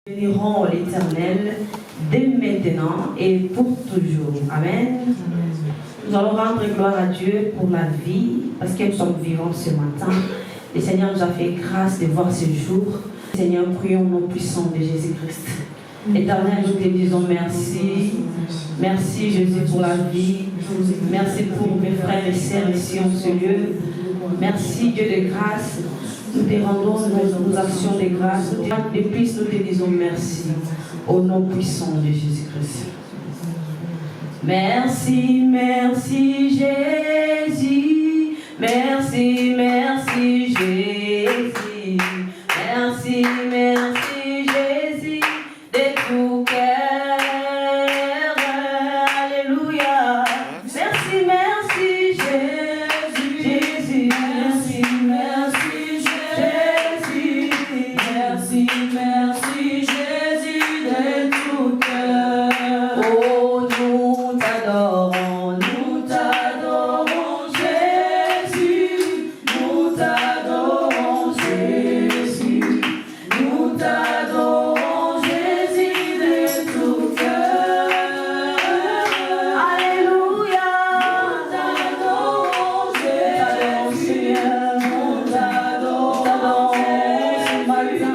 bénirons l'Éternel dès maintenant et pour toujours. Amen. Nous allons rendre gloire à Dieu pour la vie, parce que nous sommes vivants ce matin. Le Seigneur nous a fait grâce de voir ce jour. Seigneur, prions au nom puissant de Jésus-Christ. Éternel, nous te disons merci. Merci Jésus pour la vie. Merci pour mes frères et sœurs ici en ce lieu. Merci Dieu de grâce. Nous te rendons nos actions de grâce. De plus, nous te disons merci au nom puissant de Jésus-Christ. Merci, merci Jésus. Merci, merci Jésus. Merci, merci Jésus de tout cœur. Alléluia. Merci, merci Jésus. Jésus. Merci, merci Jésus. Merci, merci Jésus de tout cœur. Oh, nous t'adorons, Jésus. Nous t'adorons Jésus. Nous t'adorons Jésus de tout cœur. Alléluia. Nous t'adorons Jésus. Nous t'adorons ce matin.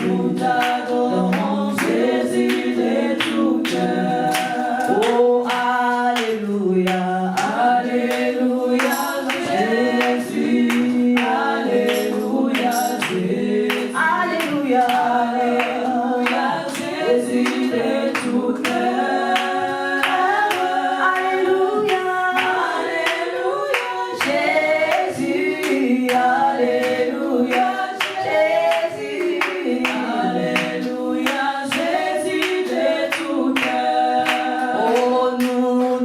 Nous t'adorons Jésus de tout cœur. Oh, alléluia. Alléluia Jésus. Alléluia Jésus. Alléluia. Alléluia Jésus de tout cœur. Alléluia. Alléluia Jésus. Alléluia Jésus. Alléluia Jésus de tout cœur. Oh, nous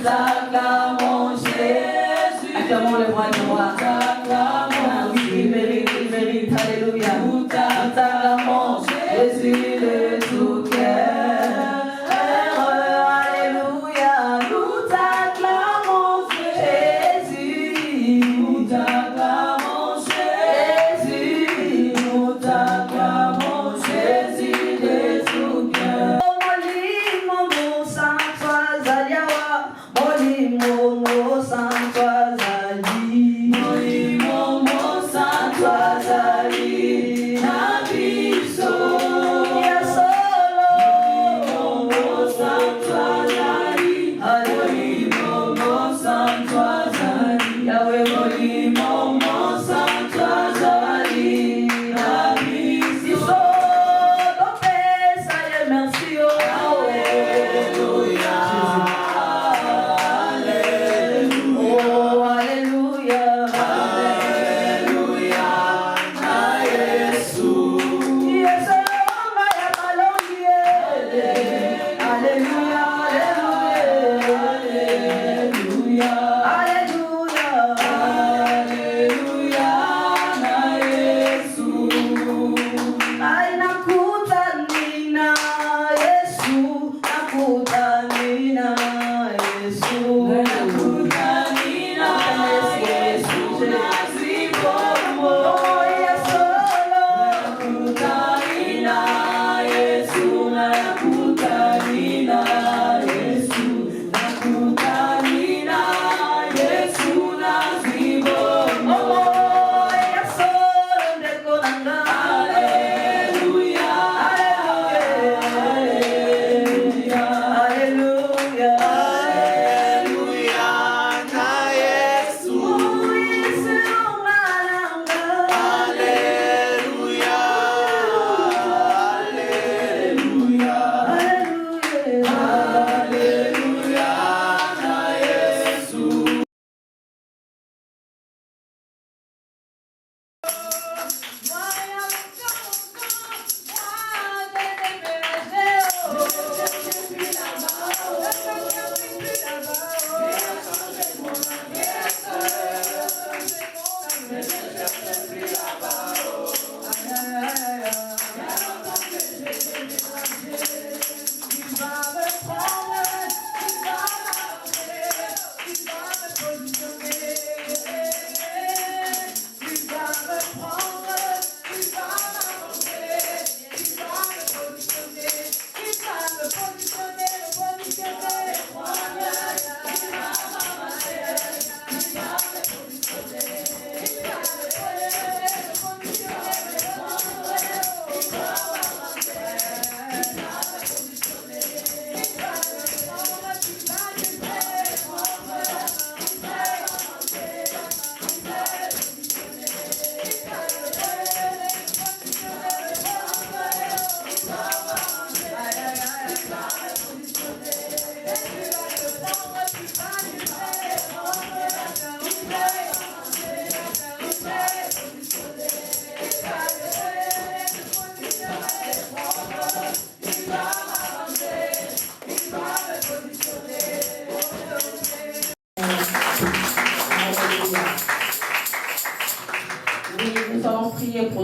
t'acclamons Jésus. Acclamons le roi du roi. Il mérite, alléluia. Nous t'acclamons Jésus de tout cœur. Alléluia. Nous t'acclamons Jésus. Nous t'acclamons Jésus. Nous t'acclamons Jésus de tout cœur. Molimo mo santwa zaliawa. Molimo mo santwa zali. Molimo mo santwa zali. Na biso. Yes,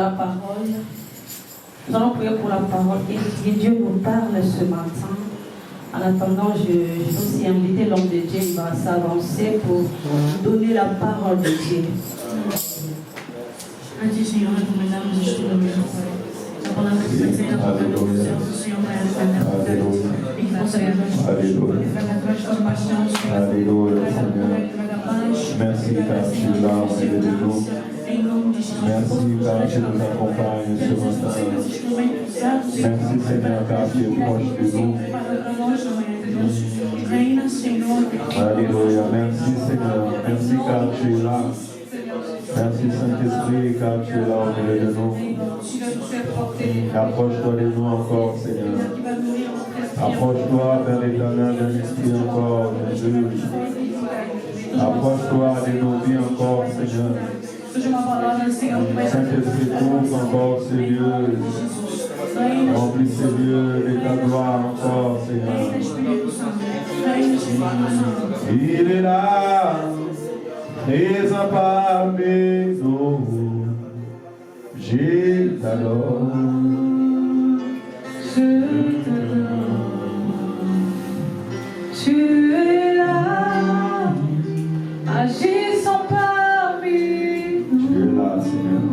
la parole. Nous allons prier pour la parole et que Dieu nous parle ce matin. En attendant, je vais aussi inviter l'homme de Dieu, il va s'avancer pour donner la parole de Dieu. Antes, Senhor, recomendamos o estudo da mesma coisa. A palavra que foi saída da boca do céu, o Senhor vai alimentar e que possa haver a transformação, Senhor, vai dar paz, merci car tu es là au milieu de nous. em nome de Jesus. Merci car tu nous accompagnes ce matin. Merci Seigneur car tu es proche de nous. Reina, Senhor. Alléluia. Merci Seigneur. Merci car tu es là. Merci Saint-Esprit car tu es là au milieu de nous. Approche-toi de nous encore Seigneur. Approche-toi vers l'Éternel d'un esprit encore, Jésus. Approche-toi de nos vies encore Seigneur. Saint-Esprit, couvre encore ces lieux. Remplis ces lieux de ta gloire encore, Seigneur. Il est là, présent parmi nous. Je t'adore. Je t'adore. Tu es là, agissant parmi nous. Tu es là, Seigneur.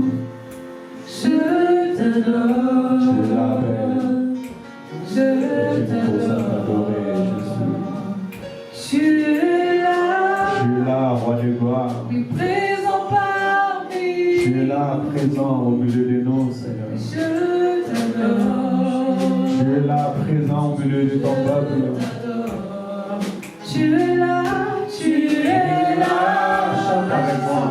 Je t'adore. Tu es là, Père. Je Tu poses à t'adorer, Jésus. Tu es là. Tu es là, Roi de gloire. Présent parmi. Tu es là, présent au milieu de nous, Seigneur. Je t'adore. Tu es là, présent au milieu de ton peuple. Tu es là, tu es là. Chante avec moi.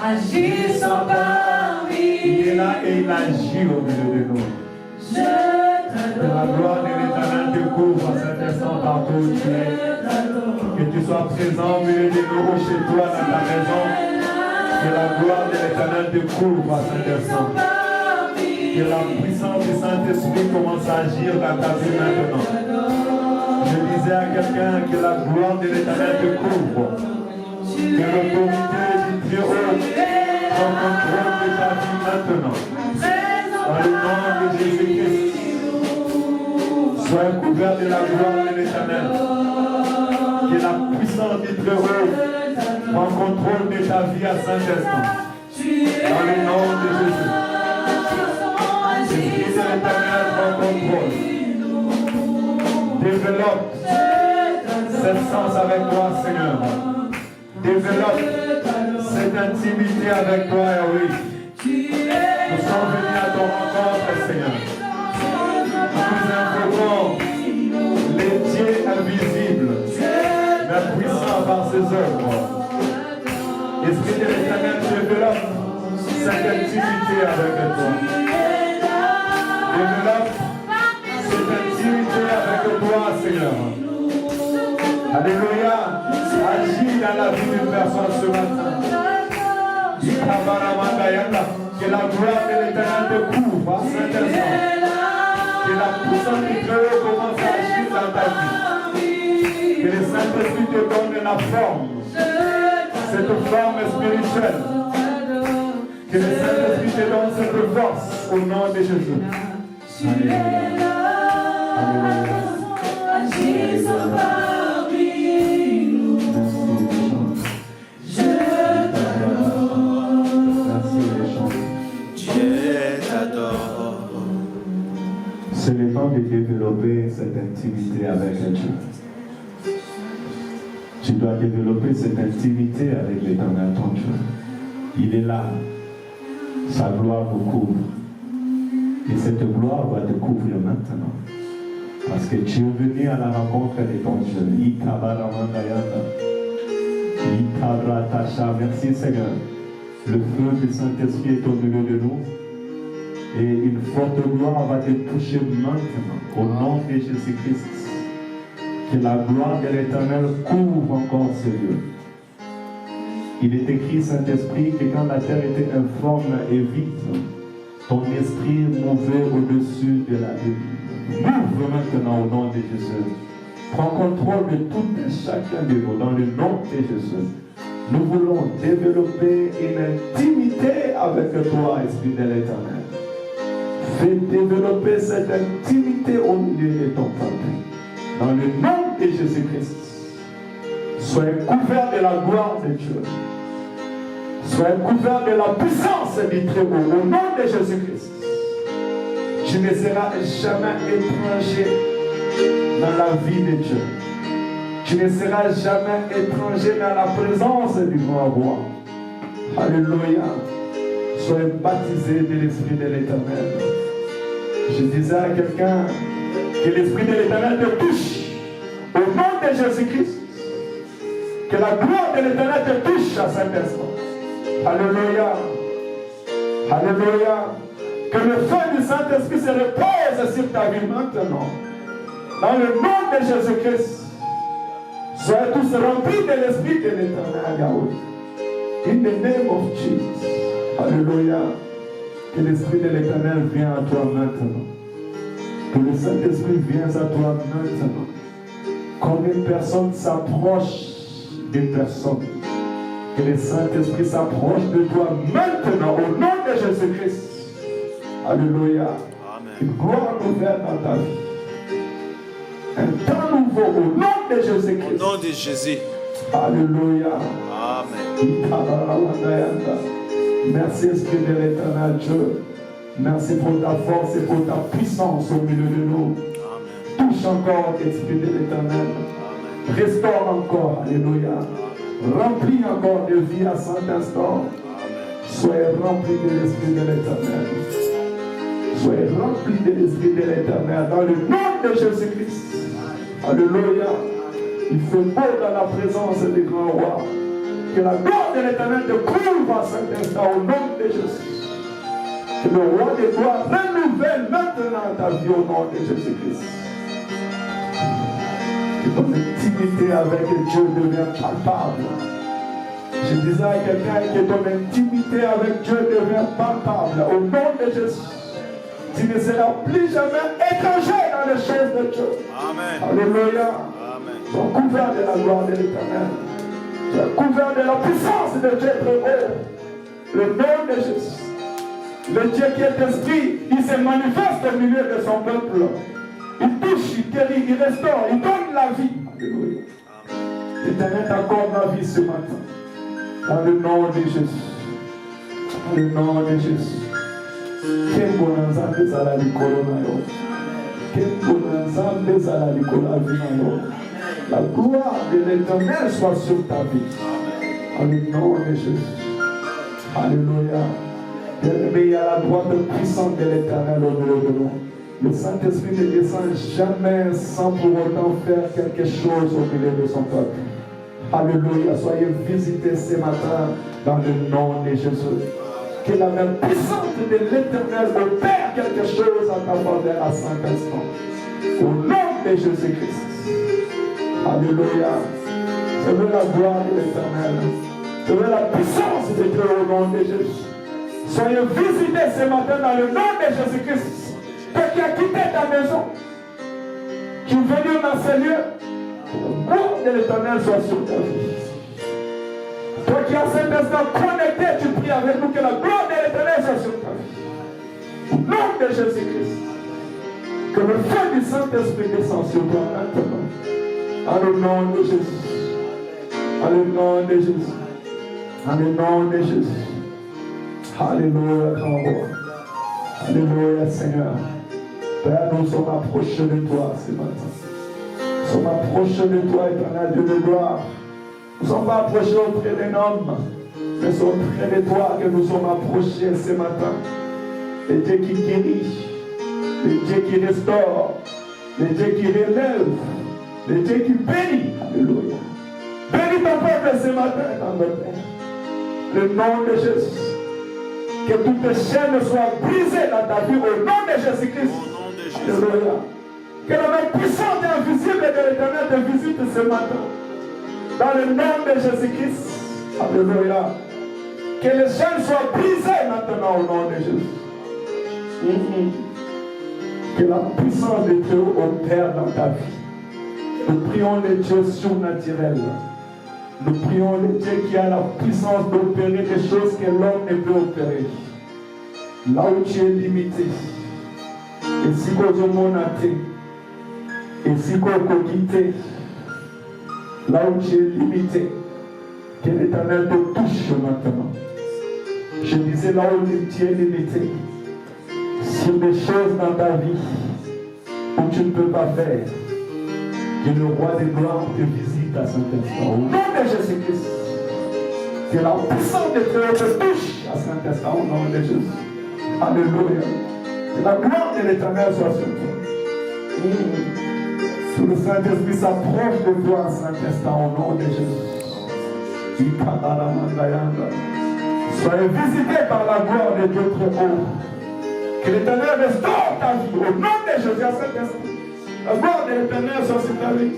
Agissant parmi. Il est là et il agit au milieu de nous. Je Que la t'adore. gloire de l'Éternel te couvre à cet instant partout où tu es. Que tu sois présent au milieu de nous, chez toi, dans ta maison. Que la gloire de l'Éternel te couvre à cet instant. Que la puissance du Saint-Esprit commence à agir dans ta vie maintenant. Je disais à quelqu'un que la gloire de l'Éternel te couvre. Que l'autorité du Dieu prend contrôle de ta vie maintenant. Dans le nom de Jésus-Christ, sois couvert de la gloire de l'Éternel. Que la puissance du Très-Haut prend contrôle de ta vie à cet instant. Dans le nom de Jésus. L'Esprit de l'Éternel prend contrôle. Développe cette sens avec toi, Seigneur. Développe cette intimité avec toi, oui. Nous sommes venus à ton rencontre, Seigneur. Nous invoquons les dieux invisibles, mais puissants par ses œuvres. Esprit de l'Éternel, développe cette intimité avec toi. Développe cette intimité avec toi, Seigneur. Alléluia. Agis dans la vie d'une personne ce matin. Que la gloire de l'Éternel te couvre à cet instant. Que la puissance du Très-Haut commence à agir dans ta vie. Que le Saint-Esprit te donne la forme. Cette forme spirituelle. Que le Saint-Esprit te donne cette force au nom de Jésus. Alléluia. Alléluia. C'est le temps de développer cette intimité avec Dieu. Tu dois développer cette intimité avec l'Éternel, ton Dieu. Il est là. Sa gloire vous couvre. Et cette gloire va te couvrir maintenant. Parce que tu es venu à la rencontre de ton Dieu. Merci Seigneur. Le feu du Saint-Esprit est au milieu de nous. Et une forte gloire va te toucher maintenant. Au nom de Jésus-Christ. Que la gloire de l'Éternel couvre encore ce lieu. Il est écrit, Saint-Esprit, que quand la terre était informe et vide, ton esprit mouvait au-dessus de la vie. Mouvre maintenant au nom de Jésus. Prends contrôle de tout et chacun de vous dans le nom de Jésus. Nous voulons développer une intimité avec toi, Esprit de l'Éternel. Fais développer cette intimité au milieu de ton peuple. Dans le nom de Jésus-Christ. Soyez couverts de la gloire de Dieu. Soyez couverts de la puissance du Très-Haut. Au nom de Jésus-Christ. Tu ne seras jamais étranger dans la vie de Dieu. Tu ne seras jamais étranger dans la présence du grand roi. Alléluia. Soyez baptisés de l'Esprit de l'Éternel. Je disais à quelqu'un que l'Esprit de l'Éternel te touche. Au nom de Jésus-Christ. Que la gloire de l'Éternel te touche à cet instant. Alléluia. Alléluia. Que le feu du Saint-Esprit se repose sur ta vie maintenant. Dans le nom de Jésus-Christ. Soyez tous remplis de l'Esprit de l'Éternel, Yahweh. In the name of Jesus. Alléluia. Que l'Esprit de l'Éternel vienne à toi maintenant. Que le Saint-Esprit vienne à toi maintenant. Quand une personne s'approche d'une personne, que le Saint-Esprit s'approche de toi maintenant au nom de Jésus-Christ. Alléluia. Une gloire nouvelle dans ta vie. Un temps nouveau au nom de Jésus-Christ. Au nom de Jésus. Alléluia. Amen. Merci Esprit de l'Éternel Dieu. Merci pour ta force et pour ta puissance au milieu de nous. Amen. Touche encore Esprit de l'Éternel. Restaure encore. Alléluia. Remplis encore de vie à cet instant. Soyez remplis de l'Esprit de l'Éternel. Soyez remplis de l'Esprit de l'Éternel. Dans le nom de Jésus-Christ. Alléluia. Il fait beau dans la présence du grand roi. Que la gloire de l'Éternel te couvre à cet instant au nom de Jésus. Que le roi de gloire renouvelle maintenant ta vie au nom de Jésus-Christ. Que ton intimité avec Dieu devient palpable. Je disais à quelqu'un que ton intimité avec Dieu devient palpable au nom de Jésus. Tu ne seras plus jamais étranger dans les choses de Dieu. Amen. Alléluia. Amen. Sois couvert de la gloire de l'Éternel. Sois couvert de la puissance de Dieu très haut. Le nom de Jésus. Le Dieu qui est esprit, il se manifeste au milieu de son peuple. Il touche, il guérit, il restaure, il donne la vie. Alléluia. L'Éternel t'accorde la vie ce matin. Dans le nom de Jésus. Dans le nom de Jésus. Quel bon ensemble ça la corona. Quel bon ensemble ça la corona. La gloire de l'Éternel soit sur ta vie. Dans le nom de Jésus. Alléluia. Bien-aimé, il y a la droite puissante de l'Éternel au milieu de nous. Le Saint-Esprit ne descend jamais sans pour autant faire quelque chose au milieu de son peuple. Alléluia. Soyez visités ce matin dans le nom de Jésus. Que la main puissante de l'Éternel opère quelque chose à ta faveur à cet instant. Au nom de Jésus-Christ. Alléluia. Je veux la gloire de l'Éternel. Je veux la puissance de Dieu au nom de Jésus. Soyez visités ce matin dans le nom de Jésus-Christ. Toi qui as quitté ta maison, qui es venu dans ce lieu, la gloire de l'Éternel soit sur ta vie. Toi qui as cet instant connecté, tu pries avec nous que la gloire de l'Éternel soit sur ta vie. Au nom de Jésus-Christ. Que le feu du Saint-Esprit descende sur toi maintenant. En le nom de Jésus. En le nom de Jésus. En le nom de Jésus. Alléluia, grand roi. Alléluia, Seigneur. Père, nous sommes approchés de toi ce matin. Nous sommes approchés de toi, éternel Dieu de gloire. Nous ne sommes pas approchés auprès d'un homme, mais c'est auprès de toi que nous sommes approchés ce matin. Le Dieu qui guérit, le Dieu qui restaure, le Dieu qui relève, le Dieu qui bénit. Alléluia. Bénis ton peuple ce matin, dans notre Père. Le nom de Jésus. Que toutes les chaînes soient brisées dans ta vie au nom de Jésus-Christ. Alléluia. Que la main puissante et invisible de l'Éternel te visite ce matin. Dans le nom de Jésus-Christ. Alléluia. Que les chaînes soient brisées maintenant au nom de Jésus. Que la puissance de Dieu opère dans ta vie. Nous prions le Dieu surnaturel. Nous prions le Dieu qui a la puissance d'opérer des choses que l'homme ne peut opérer. Là où tu es limité, Et si vous avez mon athée, et si vous avez quitté, là où tu es limité, que l'Éternel te touche maintenant. Je disais là où tu es limité, sur des choses dans ta vie où tu ne peux pas faire, que le roi des gloires te visite à cet instant. Au nom de Jésus-Christ, que la puissance de Dieu te touche à cet instant. Au nom de Jésus. Alléluia. Que la gloire de l'Éternel soit sur toi. Que le Saint-Esprit s'approche de toi à cet instant. Au nom de Jésus. Soyez visités par la gloire de Dieu très haut. Que l'Éternel restaure ta vie. Au nom de Jésus à cet instant. La gloire de l'Éternel soit sur ta vie.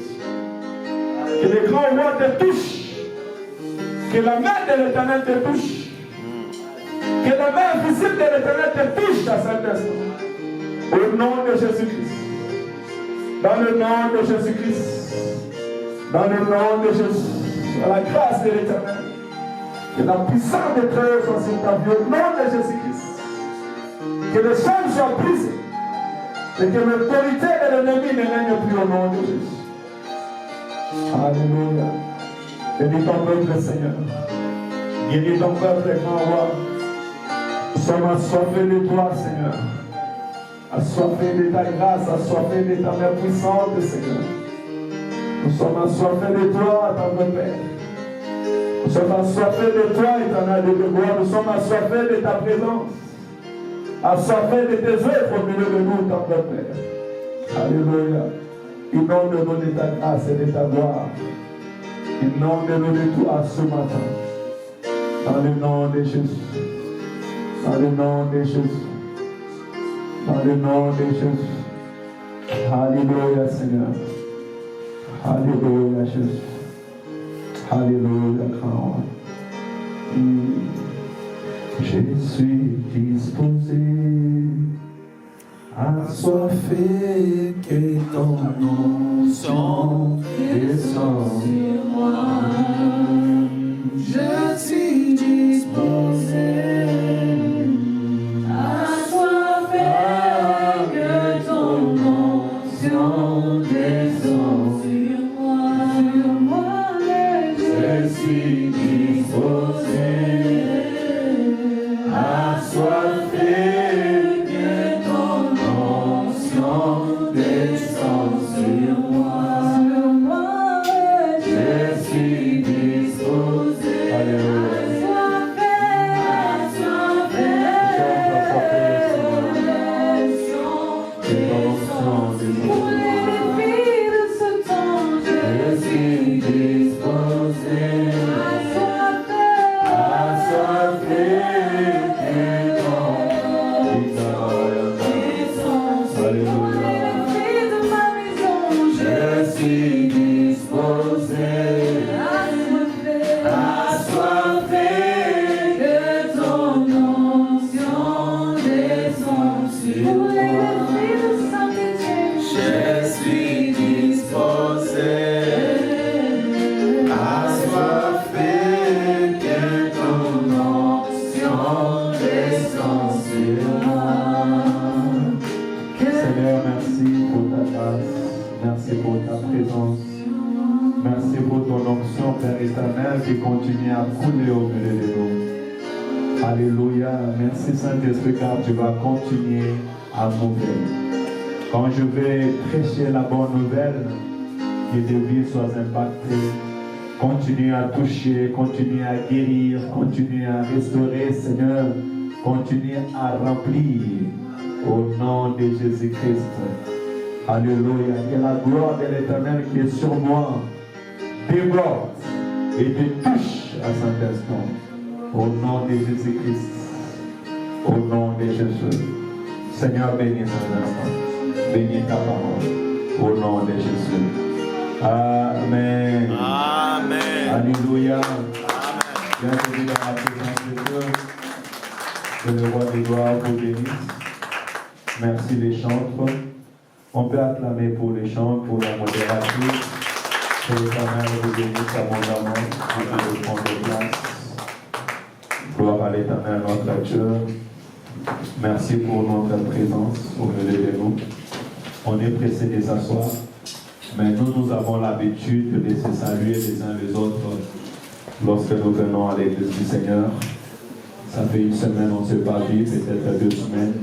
Que les grands rois te touchent. Que la main de l'Éternel te touche. Que la main visible de l'Éternel te touche à cet instant. Au nom de Jésus-Christ. Dans le nom de Jésus-Christ. Dans le nom de Jésus. À la grâce de l'Éternel. Que la puissance de Dieu soit sur ta vie. Au nom de Jésus-Christ. Que le sol soit brisé. Et que l'autorité de l'ennemi ne règne plus au nom de Jésus. Alléluia. Bénis ton peuple, Seigneur. Guéris ton peuple, grand roi. Nous sommes assoiffés de toi, Seigneur. Assoiffés de ta grâce, assoiffés de ta main puissante, Seigneur. Nous sommes assoiffés de toi, tendre Père. Nous sommes assoiffés de toi, éternel de gloire. Nous sommes assoiffés de ta présence. Assoiffés de tes œuvres au milieu de nous, tendre Père. Alléluia. Inonde-nous de ta grâce et de ta gloire. Inonde-nous de toi ce matin. Dans le nom de Jésus. Dans le nom de Jésus. Dans le nom de Jésus. Alléluia, Seigneur. Alléluia, Jésus. Alléluia, grand. Je suis disposé, assoiffé, que ton onction descende sur moi. Je suis disposé, assoiffé, que ton onction descende sur moi. Je suis disposé, assoiffé, que ton onction descende sur moi. Je suis disposé, assoiffé, assoiffé, que ton onction descende. Pour les défis de ce temps, je suis disposé, assoiffé, assoiffé. Merci pour ton onction, Père éternel, qui continue à couler au milieu de nous. Alléluia. Merci Saint-Esprit, car tu vas continuer à m'ouvrir. Quand je vais prêcher la bonne nouvelle, que des vies soient impactées, continue à toucher, continue à guérir, continue à restaurer, Seigneur, continue à remplir au nom de Jésus-Christ. Alléluia. Et la gloire de l'Éternel qui est sur moi déborde et te touche à cet instant. Au nom de Jésus-Christ. Au nom de Jésus. Seigneur, bénis cet instant. Bénis ta parole. Au nom de Jésus. Amen. Amen. Alléluia. Amen. Bienvenue dans la présence de Dieu. Que le roi des gloires vous bénisse. Merci les chantres. On peut acclamer pour les chants, pour la modération. Que l'Éternel vous bénisse abondamment. Vous pouvez prendre place. Gloire à l'Éternel, notre Dieu. Merci pour notre présence au milieu de nous. On est pressé de s'asseoir, mais nous avons l'habitude de se saluer les uns les autres lorsque nous venons à l'église du Seigneur. Ça fait une semaine, on ne s'est pas vu, peut-être 2 semaines.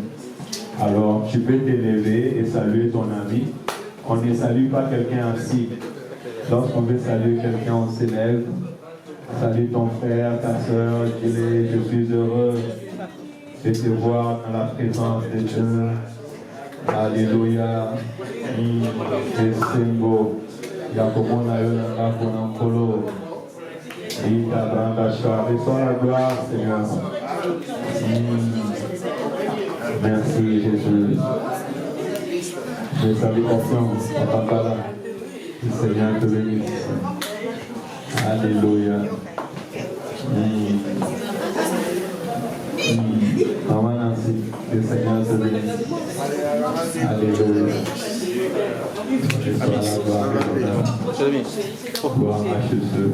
Alors, tu peux te lever et saluer ton ami. On ne salue pas quelqu'un assis. Lorsqu'on veut saluer quelqu'un, on s'élève. Salut ton frère, ta soeur, dis-le, je suis heureux de te voir dans la présence de Dieu. Alléluia. C'est beau. Yakomo na yo na konamkolo. Ita branda shwa. Reçois la gloire, Seigneur. Merci, Jésus. Mes salutations, Papa là. Le Seigneur te bénisse. Alléluia. Maman Nancy, le Seigneur te bénisse. Alléluia. Gloire à Jésus.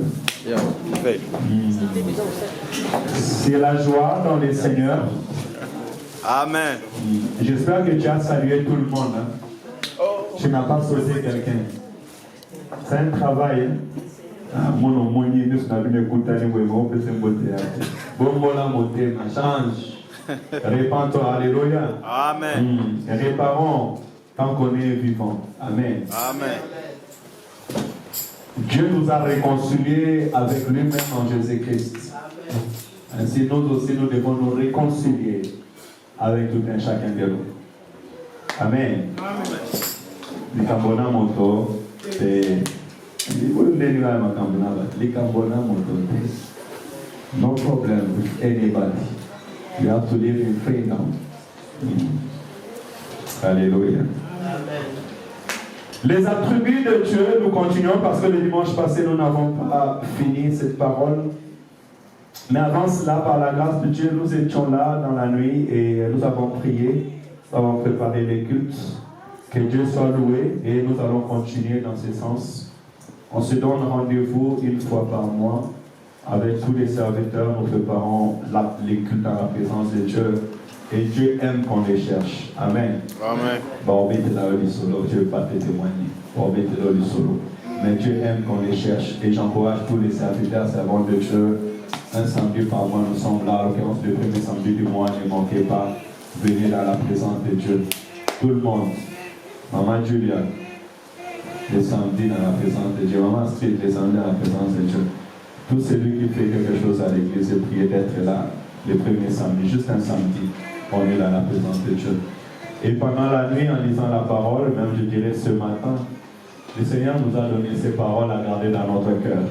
C'est la joie dans le Seigneur. Amen. J'espère que tu as salué tout le monde. Tu n'as pas sauté quelqu'un. C'est un travail. Répands-toi, alléluia. Amen. Réparons tant qu'on est vivant. Amen. Amen. Dieu nous a réconciliés avec lui-même en Jésus-Christ. Ainsi, nous aussi, nous devons nous réconcilier avec tout un chacun de nous. Amen. No problem with anybody. You have to live in freedom. Alléluia. Les attributs de Dieu, nous continuons parce que le dimanche passé, nous n'avons pas fini cette parole. Mais avant cela, par la grâce de Dieu, nous étions là dans la nuit et nous avons prié, nous avons préparé les cultes. Que Dieu soit loué et nous allons continuer dans ce sens. On se donne rendez-vous une fois par mois avec tous les serviteurs. Nous préparons les cultes dans la présence de Dieu. Et Dieu aime qu'on les cherche. Amen. Amen. Je ne vais pas te témoigner. Mais Dieu aime qu'on les cherche. Et j'encourage tous les serviteurs, servants de Dieu. Un samedi par mois, nous sommes là. À l'occurrence, le premier samedi du mois, ne manquez pas. Venez dans la présence de Dieu. Tout le monde. Maman Julia, les samedis dans la présence de Dieu. Maman Street, les samedis dans la présence de Dieu. Tout celui qui fait quelque chose à l'église, est prié d'être là le premier samedi, juste un samedi. On est dans la présence de Dieu. Et pendant la nuit, en lisant la parole, même je dirais ce matin, le Seigneur nous a donné ces paroles à garder dans notre cœur.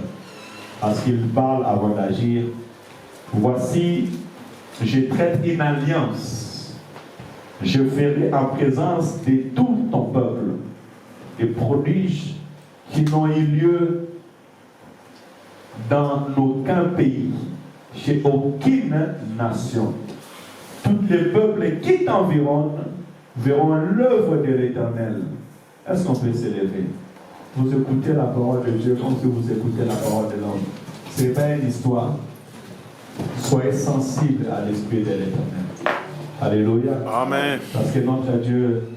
Parce qu'il parle avant d'agir. Voici, je traite une alliance. Je ferai en présence de tout ton peuple des prodiges qui n'ont eu lieu dans aucun pays, chez aucune nation. Tous les peuples qui t'environnent verront l'œuvre de l'Éternel. Est-ce qu'on peut s'élever? Vous écoutez la parole de Dieu comme si vous écoutez la parole de l'homme. Ce n'est pas une histoire. Soyez sensibles à l'Esprit de l'Éternel. Alléluia. Amen. Parce que notre Dieu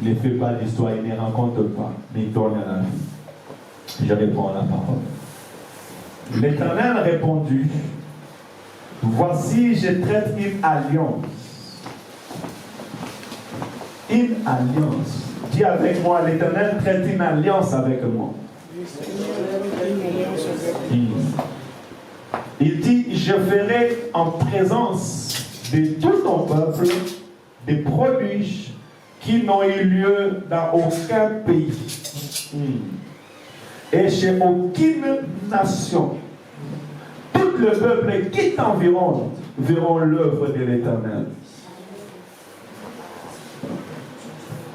ne fait pas d'histoire, il ne rencontre pas, mais il donne à la vie. Je réponds à la parole. L'Éternel a répondu, voici, je traite une alliance. Une alliance. Dis avec moi, l'Éternel traite une alliance avec moi. Il dit, je ferai en présence de tout ton peuple des prodiges qui n'ont eu lieu dans aucun pays et chez aucune nation. Tout le peuple qui t'environne verront l'œuvre de l'Éternel.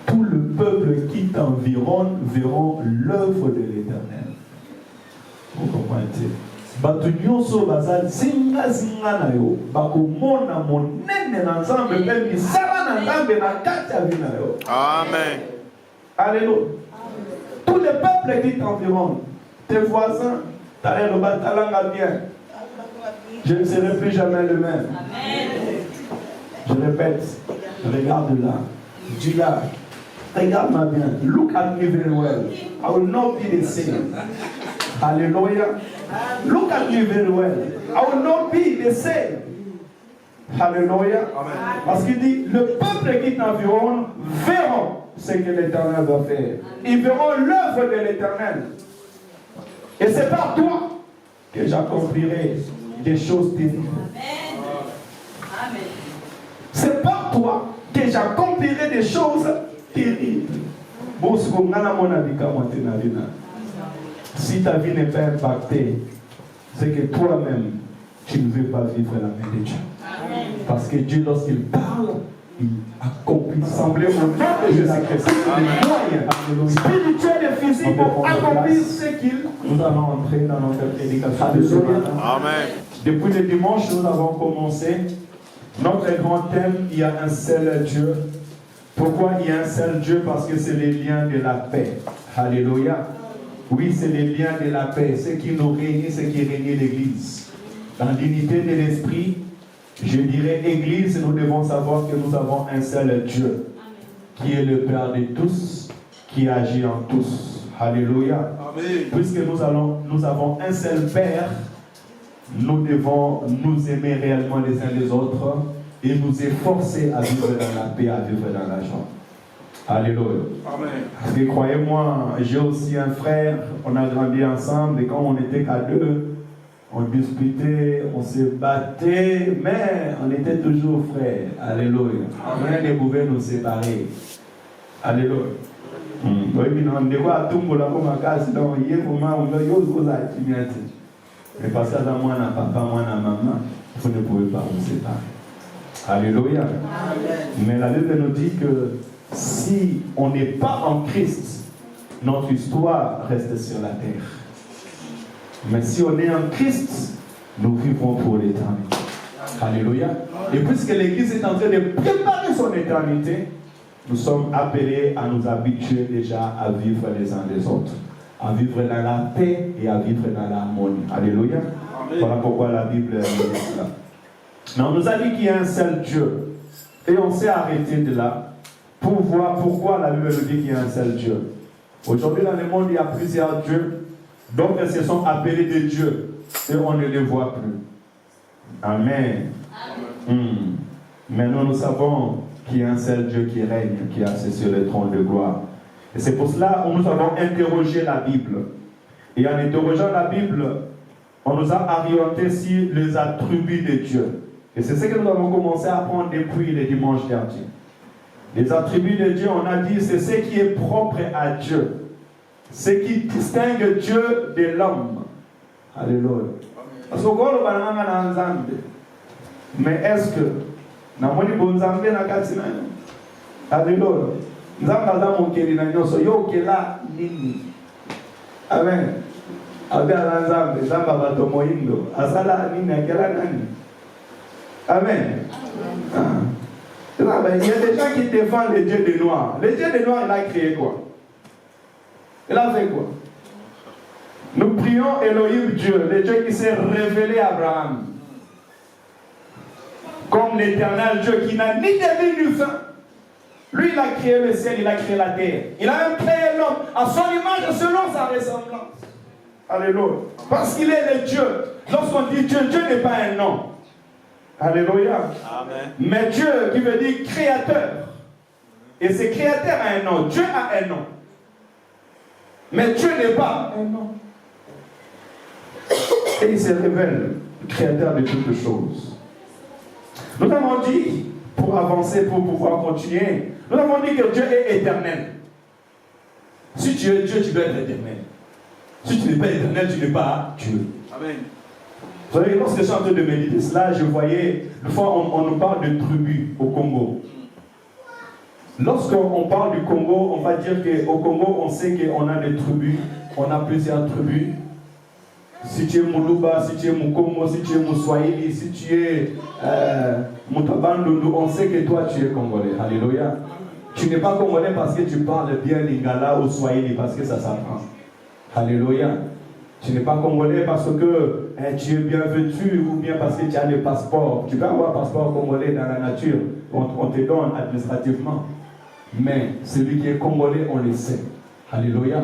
Tout le peuple qui t'environne verront l'œuvre de l'Éternel. Vous comprenez? Bato nyonso bazali zinga na yo bakomona monene na Nzambe mpe misala na Nzambe na kati ya vie na yo. Amen. Alléluia. Tous les peuples qui t'environnent, tes voisins, t'as un rebat talanga bien. Je ne serai plus jamais le même. Je répète, regarde là. Dis là. Regarde-moi bien. Look at me very well. I will not be the same. Hallelujah. Look at me very well. I will not be the same. Hallelujah. Parce qu'il dit, le peuple qui t'environne verront ce que l'Éternel va faire. Ils verront l'œuvre de l'Éternel. Et c'est par toi que j'accomplirai des choses terribles. C'est par toi que j'accomplirai des choses terribles. Si ta vie n'est pas impactée, c'est que toi-même, tu ne veux pas vivre la main de Dieu. Parce que Dieu, lorsqu'il parle, il accomplit. Semblez au nom de Jésus-Christ. Les moyens spirituels et physiques pour accomplir ce qu'il. Nous allons entrer dans notre prédication de ce matin. Amen. Depuis le dimanche, nous avons commencé notre grand thème. Il y a un seul Dieu. Pourquoi il y a un seul Dieu? Parce que c'est les liens de la paix. Alléluia. Oui, c'est les liens de la paix. Ce qui nous réunit, ce qui réunit l'Église. Dans l'unité de l'Esprit, je dirais Église, nous devons savoir que nous avons un seul Dieu, qui est le Père de tous, qui agit en tous. Alléluia. Amen. Puisque nous avons un seul Père, nous devons nous aimer réellement les uns les autres et nous efforcer à vivre dans la paix, à vivre dans la joie. Alléluia. Amen. Parce que croyez-moi, j'ai aussi un frère, on a grandi ensemble et quand on n'était qu'à deux, on disputait, on se battait, mais on était toujours frères. Alléluia. Rien ne pouvait nous séparer. Alléluia. Mais parce que dans moi, papa, moi, maman, vous ne pouvez pas vous séparer. Alléluia. Amen. Mais la Bible nous dit que si on n'est pas en Christ, notre histoire reste sur la terre. Mais si on est en Christ, nous vivrons pour l'éternité. Alléluia. Et puisque l'Église est en train de préparer son éternité, nous sommes appelés à nous habituer déjà à vivre les uns les autres. À vivre dans la paix et à vivre dans l'harmonie. Alléluia. Amen. Voilà pourquoi la Bible dit cela. Mais on nous a dit qu'il y a un seul Dieu. Et on s'est arrêté de là pour voir pourquoi la Bible nous dit qu'il y a un seul Dieu. Aujourd'hui, dans le monde, il y a plusieurs dieux. D'autres se sont appelés des dieux. Et on ne les voit plus. Amen. Mais nous savons qu'il y a un seul Dieu qui règne, qui est assis sur le trône de gloire. Et c'est pour cela que nous avons interrogé la Bible. Et en interrogeant la Bible, on nous a orienté sur les attributs de Dieu. Et c'est ce que nous avons commencé à apprendre depuis le dimanche dernier. Les attributs de Dieu, on a dit, c'est ce qui est propre à Dieu. Ce qui distingue Dieu de l'homme. Alléluia. Parce que mais est-ce que alléluia. Amen. Amen. Il y a des gens qui défendent le Dieu des Noirs. Le Dieu des Noirs, il a créé quoi? Il a fait quoi? Nous prions Elohim Dieu, le Dieu qui s'est révélé à Abraham. Comme l'éternel Dieu qui n'a ni début ni fin. Lui, il a créé le ciel, il a créé la terre. Il a même créé l'homme à son image et selon sa ressemblance. Alléluia. Parce qu'il est le Dieu. Lorsqu'on dit Dieu, Dieu n'est pas un nom. Alléluia. Amen. Mais Dieu qui veut dire créateur. Et ce créateur a un nom. Dieu a un nom. Mais Dieu n'est pas un nom. Et il se révèle créateur de toutes choses. Nous avons dit, pour avancer, pour pouvoir continuer, nous avons dit que Dieu est éternel. Si tu es Dieu, tu dois être éternel. Si tu n'es pas éternel, tu n'es pas Dieu. Amen. Vous savez, lorsque je suis en train de méditer cela, je voyais, une fois on nous parle de tribus au Congo. Lorsqu'on parle du Congo, on va dire qu'au Congo, on sait qu'on a des tribus, on a plusieurs tribus. Si tu es Moulouba, si tu es Moukongo, si tu es Mouswahili, si tu es Moutabandundu, on sait que toi tu es Congolais. Alléluia. Tu n'es pas Congolais parce que tu parles bien Lingala ou Swahili, parce que ça s'apprend. Alléluia. Tu n'es pas Congolais parce que tu es bien vêtu ou bien parce que tu as le passeport. Tu peux avoir un passeport congolais dans la nature, on te donne administrativement. Mais celui qui est congolais, on le sait. Alléluia.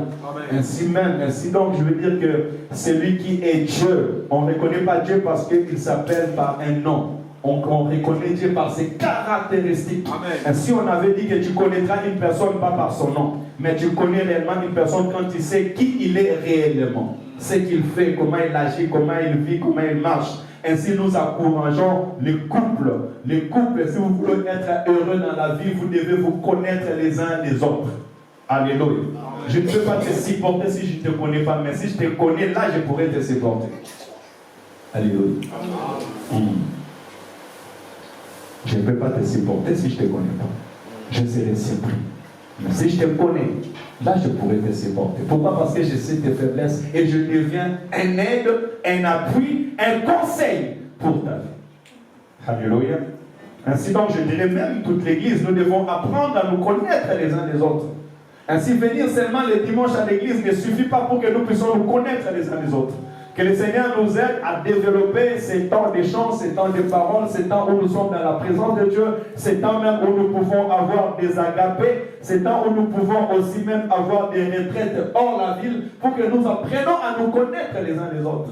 Ainsi même, ainsi donc, je veux dire que celui qui est Dieu, on ne reconnaît pas Dieu parce qu'il s'appelle par un nom. On reconnaît Dieu par ses caractéristiques. Amen. Ainsi, on avait dit que tu connaîtras une personne pas par son nom, mais tu connais réellement une personne quand tu sais qui il est réellement, ce qu'il fait, comment il agit, comment il vit, comment il marche. Ainsi, nous encourageons les couples. Les couples, si vous voulez être heureux dans la vie, vous devez vous connaître les uns les autres. Alléluia. Je ne peux pas te supporter si je ne te connais pas, mais si je te connais, là, je pourrais te supporter. Alléluia. Je ne peux pas te supporter si je ne te connais pas. Je serai surpris. Mais si je te connais, là, je pourrais te supporter. Pourquoi? Parce que je sais tes faiblesses et je deviens un aide, un appui, un conseil pour ta vie. Alléluia. Ainsi donc, je dirais même toute l'Église, nous devons apprendre à nous connaître les uns les autres. Ainsi, venir seulement le dimanche à l'église ne suffit pas pour que nous puissions nous connaître les uns les autres. Que le Seigneur nous aide à développer ces temps d'échange, ces temps de parole, ces temps où nous sommes dans la présence de Dieu, ces temps même où nous pouvons avoir des agapés, ces temps où nous pouvons aussi même avoir des retraites hors la ville, pour que nous apprenions à nous connaître les uns les autres.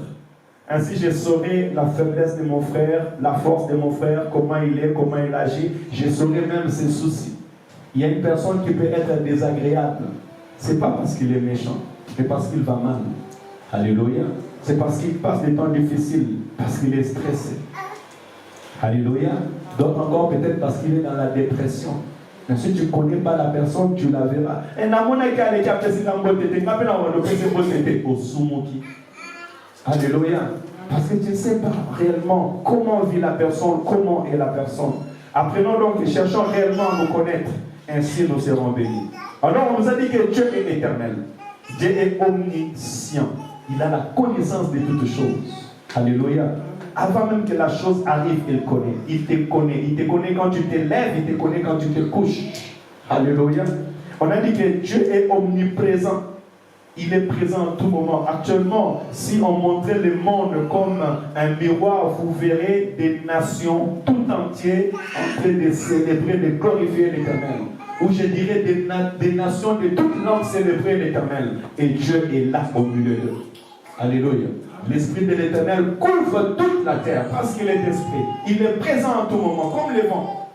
Ainsi, je saurai la faiblesse de mon frère, la force de mon frère, comment il est, comment il agit. Je saurai même ses soucis. Il y a une personne qui peut être désagréable. Ce n'est pas parce qu'il est méchant, mais parce qu'il va mal. Alléluia. C'est parce qu'il passe des temps difficiles, parce qu'il est stressé. Alléluia. D'autres encore peut-être parce qu'il est dans la dépression. Mais si tu ne connais pas la personne, tu la verras. Alléluia. Parce que tu ne sais pas réellement comment vit la personne, comment est la personne. Apprenons donc et cherchons réellement à nous connaître. Ainsi nous serons bénis. Alors on nous a dit que Dieu est éternel. Dieu est omniscient. Il a la connaissance de toutes choses. Alléluia. Avant même que la chose arrive, il connaît. Il te connaît. Il te connaît quand tu te lèves, il te connaît quand tu te couches. Alléluia. On a dit que Dieu est omniprésent. Il est présent en tout moment. Actuellement, si on montrait le monde comme un miroir, vous verrez des nations tout entières en train de célébrer, de glorifier l'Éternel. Ou je dirais des nations de toutes langues célébrer l'Éternel. Et Dieu est là au milieu d'eux. Alléluia. L'Esprit de l'Éternel couvre toute la terre parce qu'il est esprit. Il est présent en tout moment, comme le vent.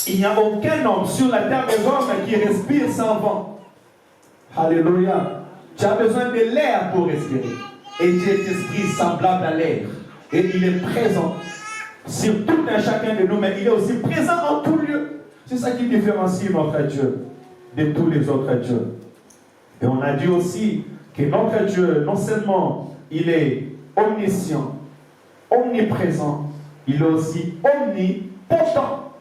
Il n'y a aucun homme sur la terre des hommes qui respire sans vent. Alléluia. Tu as besoin de l'air pour respirer. Et Dieu est esprit semblable à l'air. Et il est présent sur tout un chacun de nous, mais il est aussi présent en tout lieu. C'est ça qui différencie notre Dieu de tous les autres dieux. Et on a dit aussi que notre Dieu, non seulement il est omniscient, omniprésent, il est aussi omnipotent.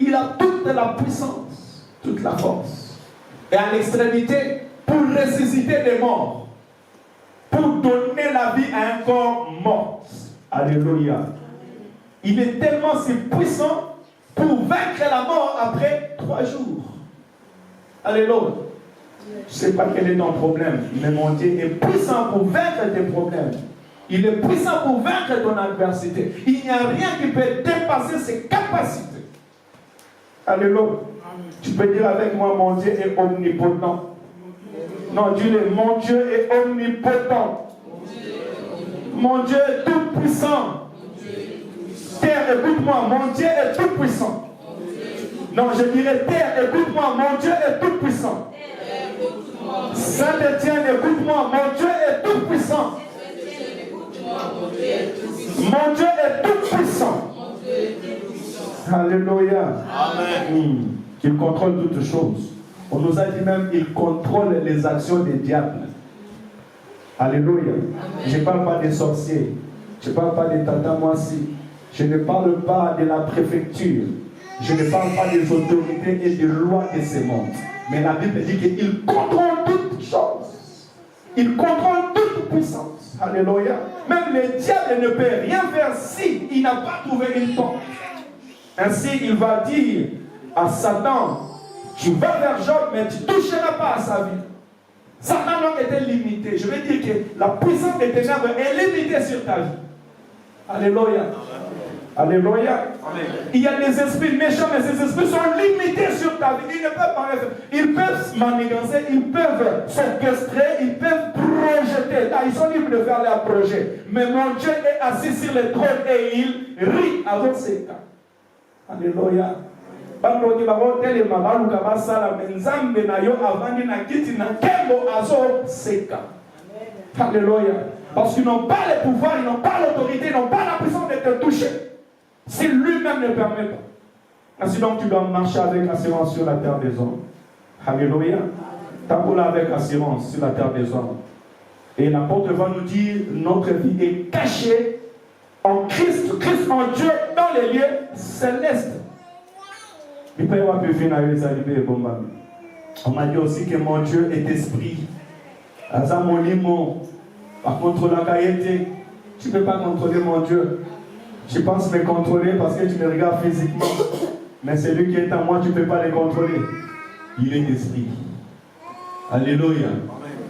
Il a toute la puissance, toute la force. Et à l'extrémité, pour ressusciter des morts, pour donner la vie à un corps mort. Alléluia. Il est tellement si puissant pour vaincre la mort après 3 jours. Alléluia. Je ne sais pas quel est ton problème, mais mon Dieu est puissant pour vaincre tes problèmes. Il est puissant pour vaincre ton adversité. Il n'y a rien qui peut dépasser ses capacités. Alléluia. Tu peux dire avec moi, mon Dieu est omnipotent. Non, dis-le, mon Dieu est omnipotent. Mon Dieu est tout puissant. Terre, écoute-moi, mon Dieu est tout puissant. Non, je dirais terre, écoute-moi, mon Dieu est tout puissant. Saint-Étienne, écoute-moi, mon Dieu est tout puissant. Mon Dieu est tout puissant. Alléluia. Amen. Il contrôle toutes choses. On nous a dit même qu'il contrôle les actions des diables. Alléluia. Je ne parle pas des sorciers. Je ne parle pas des tatamoissis. Je ne parle pas de la préfecture. Je ne parle pas des autorités et des lois de ce monde. Mais la Bible dit qu'il contrôle toutes choses. Il contrôle toute puissance. Alléluia. Même le diable ne peut rien faire si il n'a pas trouvé une porte. Ainsi, il va dire à Satan, tu vas vers Job, mais tu ne toucheras pas à sa vie. Satan donc était limité. Je veux dire que la puissance des ténèbres est limitée sur ta vie. Alléluia. Alléluia. Il y a des esprits méchants, mais ces esprits sont limités sur ta vie. Ils ne peuvent pas être. Ils peuvent manigancer, ils peuvent s'orchestrer, ils peuvent projeter. Là, ils sont libres de faire leurs projets. Mais mon Dieu est assis sur le trône et il rit avec ses cas. Alléluia. Alléluia. Parce qu'ils n'ont pas le pouvoir, ils n'ont pas l'autorité, ils n'ont pas la puissance de te toucher. Si lui-même ne permet pas. Ainsi donc tu dois marcher avec assurance sur la terre des hommes. Alléluia. T'as avec assurance sur la terre des hommes. Et l'apôtre va nous dire, notre vie est cachée en Christ, Christ en Dieu, dans les lieux célestes. On m'a dit aussi que mon Dieu est esprit. Par contre, la caïté, tu ne peux pas contrôler mon Dieu. Tu penses me contrôler parce que tu me regardes physiquement. Mais celui qui est en moi, tu ne peux pas le contrôler. Il est esprit. Alléluia.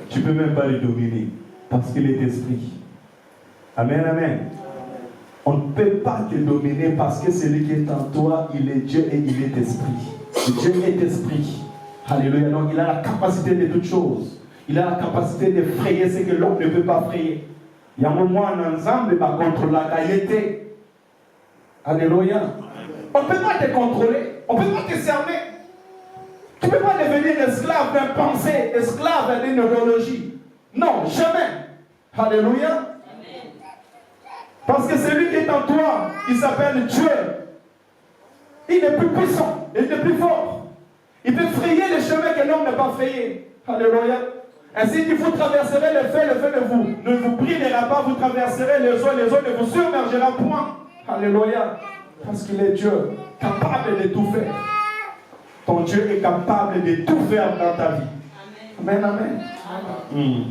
Tu ne peux même pas le dominer parce qu'il est esprit. Amen, amen. On ne peut pas te dominer parce que celui qui est en toi, il est Dieu et il est esprit. Dieu est esprit. Alléluia. Donc il a la capacité de toutes choses. Il a la capacité de frayer ce que l'homme ne peut pas frayer. Il y a un moment ensemble contre la caïté. Alléluia. On ne peut pas te contrôler. On ne peut pas te cerner. Tu ne peux pas devenir esclave d'un pensée, esclave d'une idéologie. Non, jamais. Alléluia. Parce que celui qui est en toi, il s'appelle Dieu. Il est plus puissant, il est plus fort. Il peut frayer les chemins que l'homme n'a pas frayé. Alléluia. Ainsi, il vous traverserez le feu ne vous brûlera pas, vous traverserez les eaux ne vous submergera point. Alléluia. Parce qu'il est Dieu, capable de tout faire. Ton Dieu est capable de tout faire dans ta vie. Amen, amen.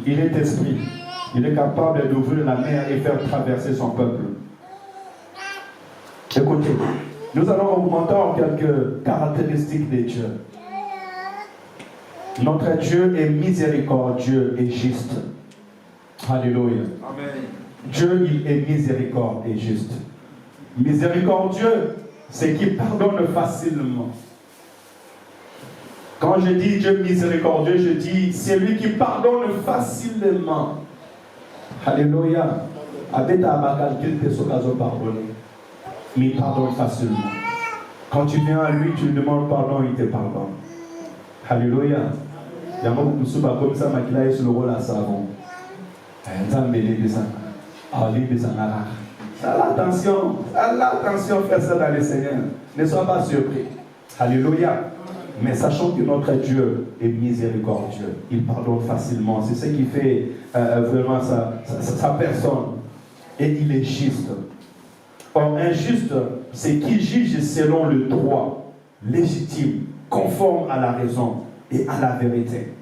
Il est esprit. Il est capable d'ouvrir la mer et faire traverser son peuple. Écoutez, nous allons augmenter en quelques caractéristiques de Dieu. Notre Dieu est miséricordieux et juste. Alléluia. Amen. Dieu, il est miséricordieux et juste. Miséricordieux, c'est qu'il pardonne facilement. Quand je dis Dieu miséricordieux, je dis celui qui pardonne facilement. Alléluia. Avec ta calcul, tu es pardonné. Mais il pardonne facilement. Quand tu viens à lui, tu lui demandes pardon, il te pardonne. Alléluia. Il y a beaucoup de choses comme ça, mais il sur le rôle à savon. Attention, fais ça dans le Seigneur. Ne sois pas surpris. Alléluia. Mais sachant que notre Dieu est miséricordieux, il pardonne facilement. C'est ce qui fait vraiment sa personne. Et il est juste. Or, injuste, c'est qui juge selon le droit, légitime, conforme à la raison et à la vérité.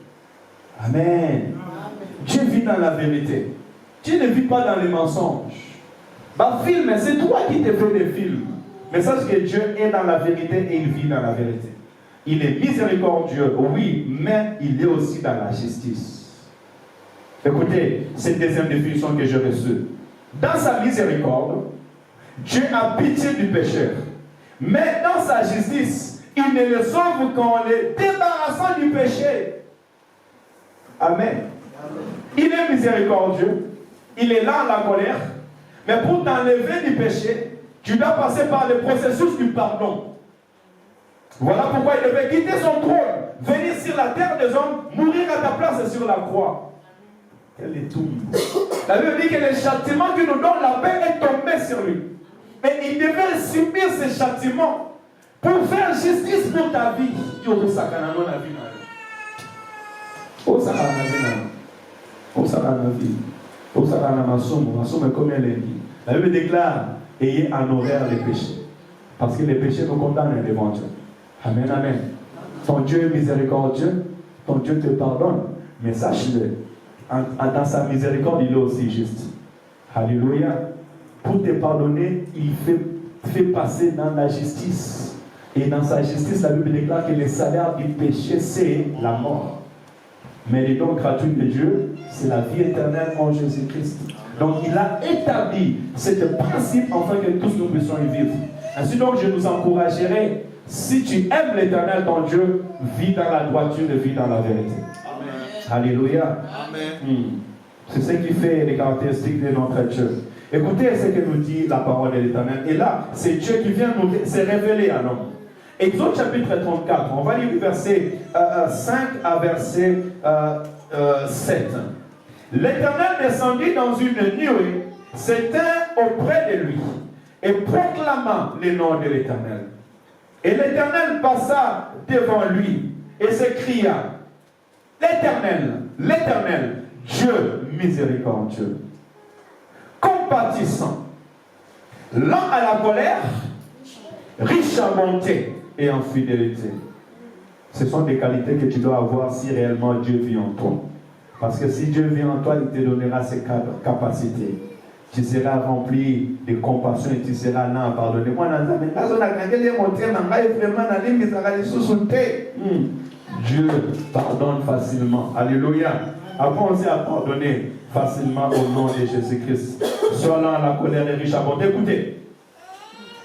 Amen. Dieu vit dans la vérité. Dieu ne vit pas dans les mensonges. Film, c'est toi qui te fais des films. Mais sache que Dieu est dans la vérité et il vit dans la vérité. Il est miséricordieux, oui, mais il est aussi dans la justice. Écoutez, cette deuxième définition que j'ai reçue. Dans sa miséricorde, Dieu a pitié du pécheur. Mais dans sa justice, il ne le sauve qu'en le débarrassant du péché. Amen. Il est miséricordieux. Il est là en la colère. Mais pour t'enlever du péché, tu dois passer par le processus du pardon. Voilà pourquoi il devait quitter son trône, venir sur la terre des hommes, mourir à ta place sur la croix. Quel est tout. La Bible dit que le châtiment qui nous donne la paix est tombé sur lui. Mais il devait subir ce châtiment pour faire justice pour ta vie. La Bible déclare, ayez en horreur les péchés. Parce que les péchés nous condamnent devant Dieu. Amen, amen. Ton Dieu est miséricordieux, ton Dieu te pardonne, mais sache-le, dans sa miséricorde, il est aussi juste. Alléluia. Pour te pardonner, il fait passer dans la justice. Et dans sa justice, la Bible déclare que le salaire du péché, c'est la mort. Mais les dons gratuits de Dieu, c'est la vie éternelle en Jésus-Christ. Donc il a établi ce principe afin que tous nous puissions y vivre. Ainsi donc je nous encouragerai, si tu aimes l'Éternel ton Dieu, vis dans la droiture et vis dans la vérité. Amen. Alléluia. Amen. C'est ce qui fait les caractéristiques de notre Dieu. Écoutez ce que nous dit la parole de l'Éternel. Et là, c'est Dieu qui vient nous révéler à l'homme. Exode chapitre 34, on va lire du verset 5 à verset 7. L'Éternel descendit dans une nuée, s'éteint auprès de lui et proclama le nom de l'Éternel. Et l'Éternel passa devant lui et s'écria: L'Éternel, l'Éternel, Dieu miséricordieux, compatissant, lent à la colère, riche en bonté et en fidélité. Ce sont des qualités que tu dois avoir si réellement Dieu vit en toi. Parce que si Dieu vit en toi, il te donnera ses capacités. Tu seras rempli de compassion et tu seras lent à pardonner. Dieu pardonne facilement. Alléluia. Apprenez à pardonner facilement au nom de Jésus-Christ. Sois lent à la colère et riche à bonté. Écoutez.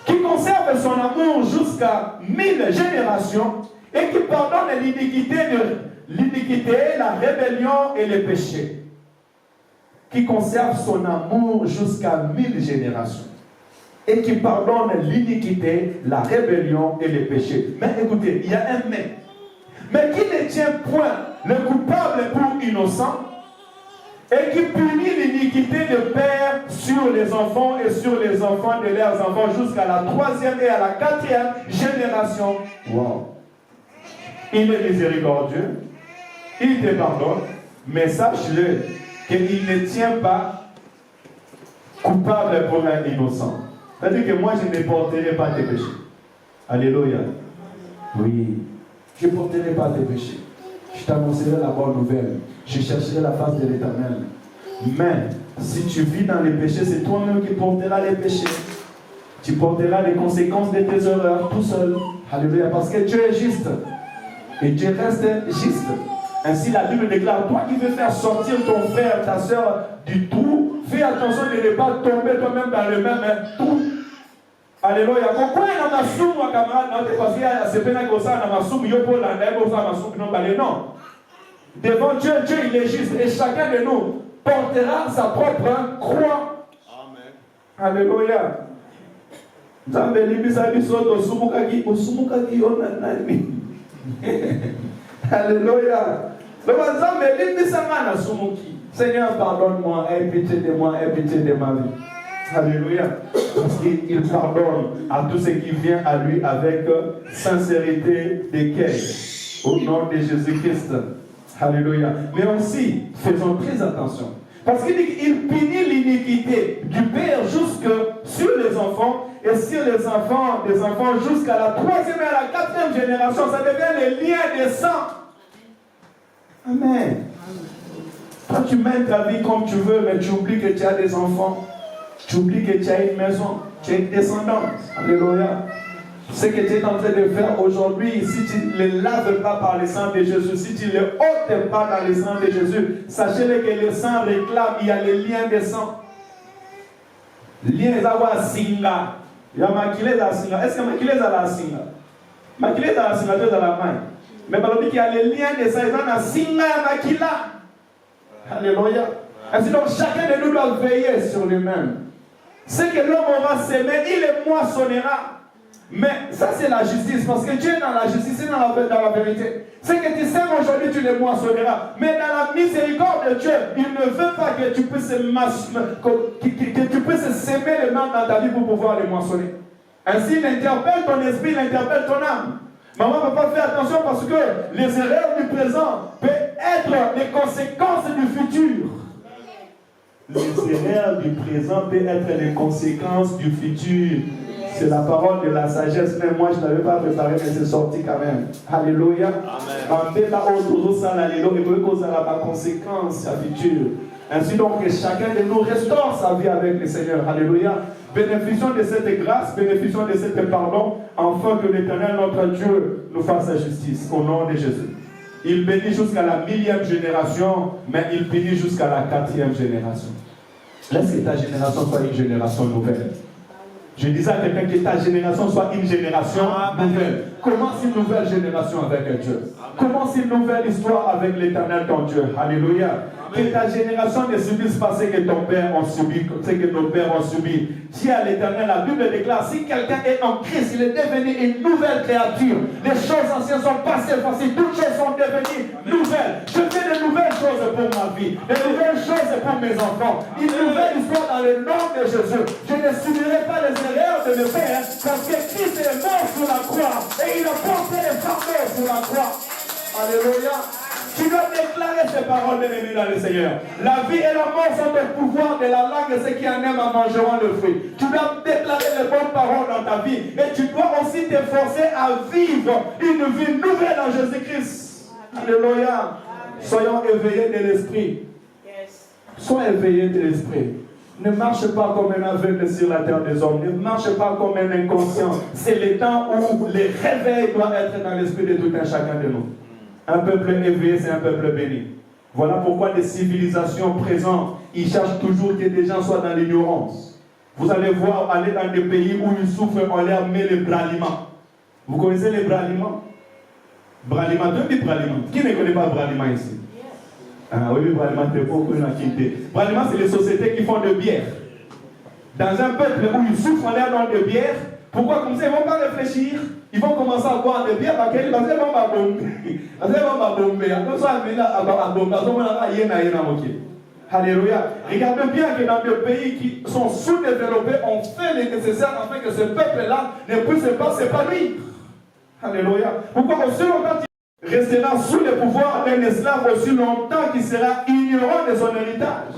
Qui conserve son amour jusqu'à 1000 générations et qui pardonne l'iniquité, la rébellion et les péchés. Qui conserve son amour jusqu'à 1000 générations et qui pardonne l'iniquité, la rébellion et les péchés. Mais écoutez, il y a un mais qui ne tient point le coupable pour innocent et qui punit l'iniquité de père sur les enfants et sur les enfants de leurs enfants jusqu'à la 3e et à la 4e génération. Wow. Il est miséricordieux, il te pardonne, mais sache-le qu'il ne tient pas coupable pour un innocent. C'est-à-dire que moi je ne porterai pas tes péchés. Alléluia. Oui, je ne porterai pas tes péchés. Je t'annoncerai la bonne nouvelle. Je chercherai la face de l'Éternel. Mais si tu vis dans les péchés, c'est toi-même qui porteras les péchés. Tu porteras les conséquences de tes erreurs tout seul. Alléluia. Parce que Dieu est juste. Et Dieu reste juste. Ainsi la Bible déclare: toi qui veux faire sortir ton frère, ta soeur du trou, fais attention de ne pas tomber toi-même dans le même trou. Alléluia. Pourquoi il y a un soum, camarade? Parce qu'il y a ce pénal comme ça, il y a un soum, il y a un soum, non. Devant Dieu, Dieu il est juste. Et chacun de nous portera sa propre croix. Amen. Alléluia. Alléluia. Seigneur, pardonne-moi, aie pitié de moi, aie pitié de ma vie. Alléluia. Parce qu'il pardonne à tout ce qui vient à lui avec sincérité d'écueil. Au nom de Jésus-Christ. Alléluia. Mais aussi, faisons très attention. Parce qu'il dit qu'il punit l'iniquité du père jusque sur les enfants et sur les enfants des enfants jusqu'à la 3e et à la 4e génération. Ça devient les liens des sangs. Amen. Toi, tu mènes ta vie comme tu veux, mais tu oublies que tu as des enfants. Tu oublies que tu as une maison, tu as une descendance. Alléluia. Ce que tu es en train de faire aujourd'hui, si tu ne les laves pas par le sang de Jésus, si tu ne les ôtes pas dans le sang de Jésus, sachez-le que le sang réclame, il y a les liens de sang. Liens à singa. Il y a maquillé à singa. Est-ce que maquillé à la singa? Maquillé à la singa, tu es dans la main. Mais par le qu'il y a les liens de sang, il y a singa et maquilla. Alléluia. Ainsi donc, chacun de nous doit veiller sur lui-même. Ce que l'homme aura sémé, il le moissonnera. Mais ça c'est la justice, parce que Dieu est dans la justice et dans la vérité. Ce que tu sèmes aujourd'hui, tu le moissonneras. Mais dans la miséricorde de Dieu, il ne veut pas que tu puisses s'aimer le mal dans ta vie pour pouvoir le moissonner. Ainsi, il interpelle ton esprit, il interpelle ton âme. Maman, papa, fais attention parce que les erreurs du présent peuvent être les conséquences du futur. Les erreurs du présent peuvent être les conséquences du futur. C'est la parole de la sagesse, mais moi je ne l'avais pas préparé, mais c'est sorti quand même. Alléluia. Amen. Conséquence à futur. Ainsi donc que chacun de nous restaure sa vie avec le Seigneur. Alléluia. Bénéficions de cette grâce, bénéficions de cet pardon, afin que l'Éternel, notre Dieu, nous fasse la justice. Au nom de Jésus. Il bénit jusqu'à la 1000e génération, mais il bénit jusqu'à la 4e génération. Laisse que ta génération soit une génération nouvelle. Je disais à quelqu'un que ta génération soit une génération nouvelle. Commence une nouvelle génération avec Dieu. Commence une nouvelle histoire avec l'Éternel ton Dieu. Alléluia. Que ta génération ne subisse pas ce que ton père a subi, ce que nos pères ont subi. Si à l'Éternel, la Bible déclare, si quelqu'un est en Christ, il est devenu une nouvelle créature. Les choses anciennes sont passées, voici, toutes choses sont devenues nouvelles. Je fais de nouvelles choses pour ma vie, de nouvelles choses pour mes enfants. Une nouvelle histoire dans le nom de Jésus. Je ne subirai pas les erreurs de mes pères, parce que Christ est mort sur la croix et il a porté les fardeaux sur la croix. Alléluia. Tu dois déclarer ces paroles, bien-aimés dans le Seigneur. La vie et la mort sont au pouvoir de la langue, et ceux qui en aiment en mangeront le fruit. Tu dois déclarer les bonnes paroles dans ta vie. Et tu dois aussi t'efforcer à vivre une vie nouvelle en Jésus-Christ. Alléluia. Soyons éveillés de l'esprit. Sois éveillé de l'esprit. Ne marche pas comme un aveugle sur la terre des hommes. Ne marche pas comme un inconscient. C'est le temps où les réveils doivent être dans l'esprit de tout un chacun de nous. Un peuple éveillé, c'est un peuple béni. Voilà pourquoi les civilisations présentes, ils cherchent toujours que des gens soient dans l'ignorance. Vous allez voir, aller dans des pays où ils souffrent, on leur met les braliments. Vous connaissez les braliments? Braliments, deux braliments. Qui ne connaît pas braliments ici? Ah oui, braliments, c'est beaucoup dans quitté. Braliments, c'est les sociétés qui font de bière. Dans un peuple où ils souffrent, on leur donne de bière. Pourquoi? Comme ça, ils ne vont pas réfléchir. Ils vont commencer à boire des bières parce qu'ils vont Alléluia. Regardez bien que dans des pays qui sont sous-développés, on fait le nécessaire afin que ce peuple-là ne puisse pas s'épanouir. Alléluia. Pourquoi aussi longtemps il restera sous le pouvoir d'un esclave, aussi longtemps qu'il sera ignorant de son héritage.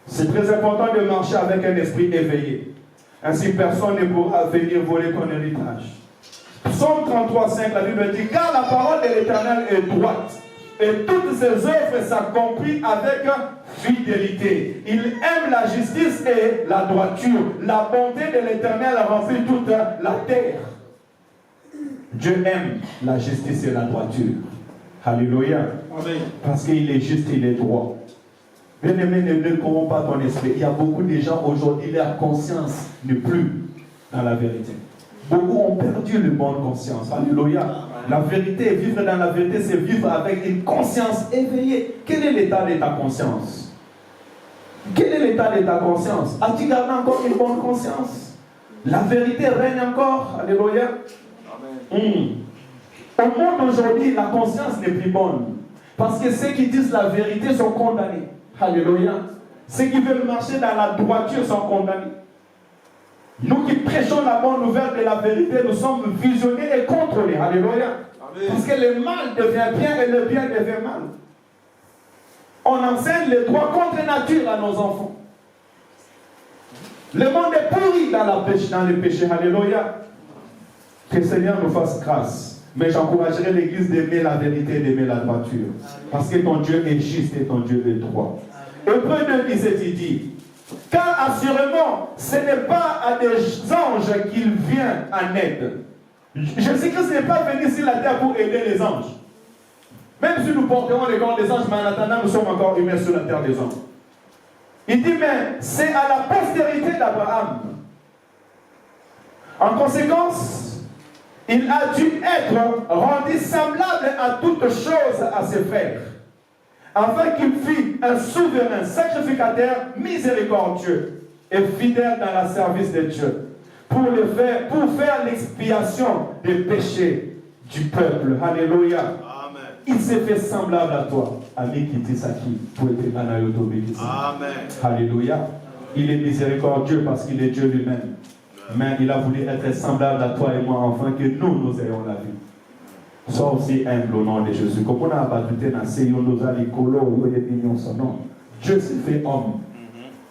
C'est très important de marcher avec un esprit éveillé. Ainsi, personne ne pourra venir voler ton héritage. Psaume 33,5, la Bible dit, car la parole de l'Éternel est droite, et toutes ses œuvres s'accomplissent avec fidélité. Il aime la justice et la droiture. La bonté de l'Éternel remplit toute la terre. Dieu aime la justice et la droiture. Alléluia. Amen. Parce qu'il est juste, il est droit. Bien-aimé, ne corromps pas ton esprit. Il y a beaucoup de gens aujourd'hui, leur conscience n'est plus dans la vérité. Beaucoup ont perdu le bonne conscience. Alléluia. La vérité, vivre dans la vérité, c'est vivre avec une conscience éveillée. Quel est l'état de ta conscience? Quel est l'état de ta conscience? As-tu gardé encore une bonne conscience? La vérité règne encore. Alléluia. Au monde aujourd'hui, la conscience n'est plus bonne. Parce que ceux qui disent la vérité sont condamnés. Alléluia. Ceux qui veulent marcher dans la droiture sont condamnés. Nous qui prêchons la bonne nouvelle de la vérité, nous sommes visionnés et contrôlés. Alléluia. Amen. Parce que le mal devient bien et le bien devient mal. On enseigne les droits contre nature à nos enfants. Le monde est pourri dans le péché. Alléluia. Que le Seigneur nous fasse grâce. Mais j'encouragerai l'Église d'aimer la vérité et d'aimer la droiture. Parce que ton Dieu est juste et ton Dieu est droit. Hébreux 2:17, il dit, car assurément, ce n'est pas à des anges qu'il vient en aide. Jésus-Christ n'est pas venu sur la terre pour aider les anges. Même si nous porterons les corps des anges, mais en attendant, nous sommes encore humains sur la terre des anges. Il dit, mais c'est à la postérité d'Abraham. En conséquence, il a dû être rendu semblable à toutes choses à ses frères, afin qu'il fût un souverain sacrificateur miséricordieux et fidèle dans le service de Dieu, pour faire l'expiation des péchés du peuple. Alléluia. Amen. Il s'est fait semblable à toi. Amen. Alléluia. Il est miséricordieux parce qu'il est Dieu lui-même. Mais il a voulu être semblable à toi et moi, afin que nous ayons la vie. Sois aussi humble au nom de Jésus. Comme on a abattu dans son nom. Dieu s'est fait homme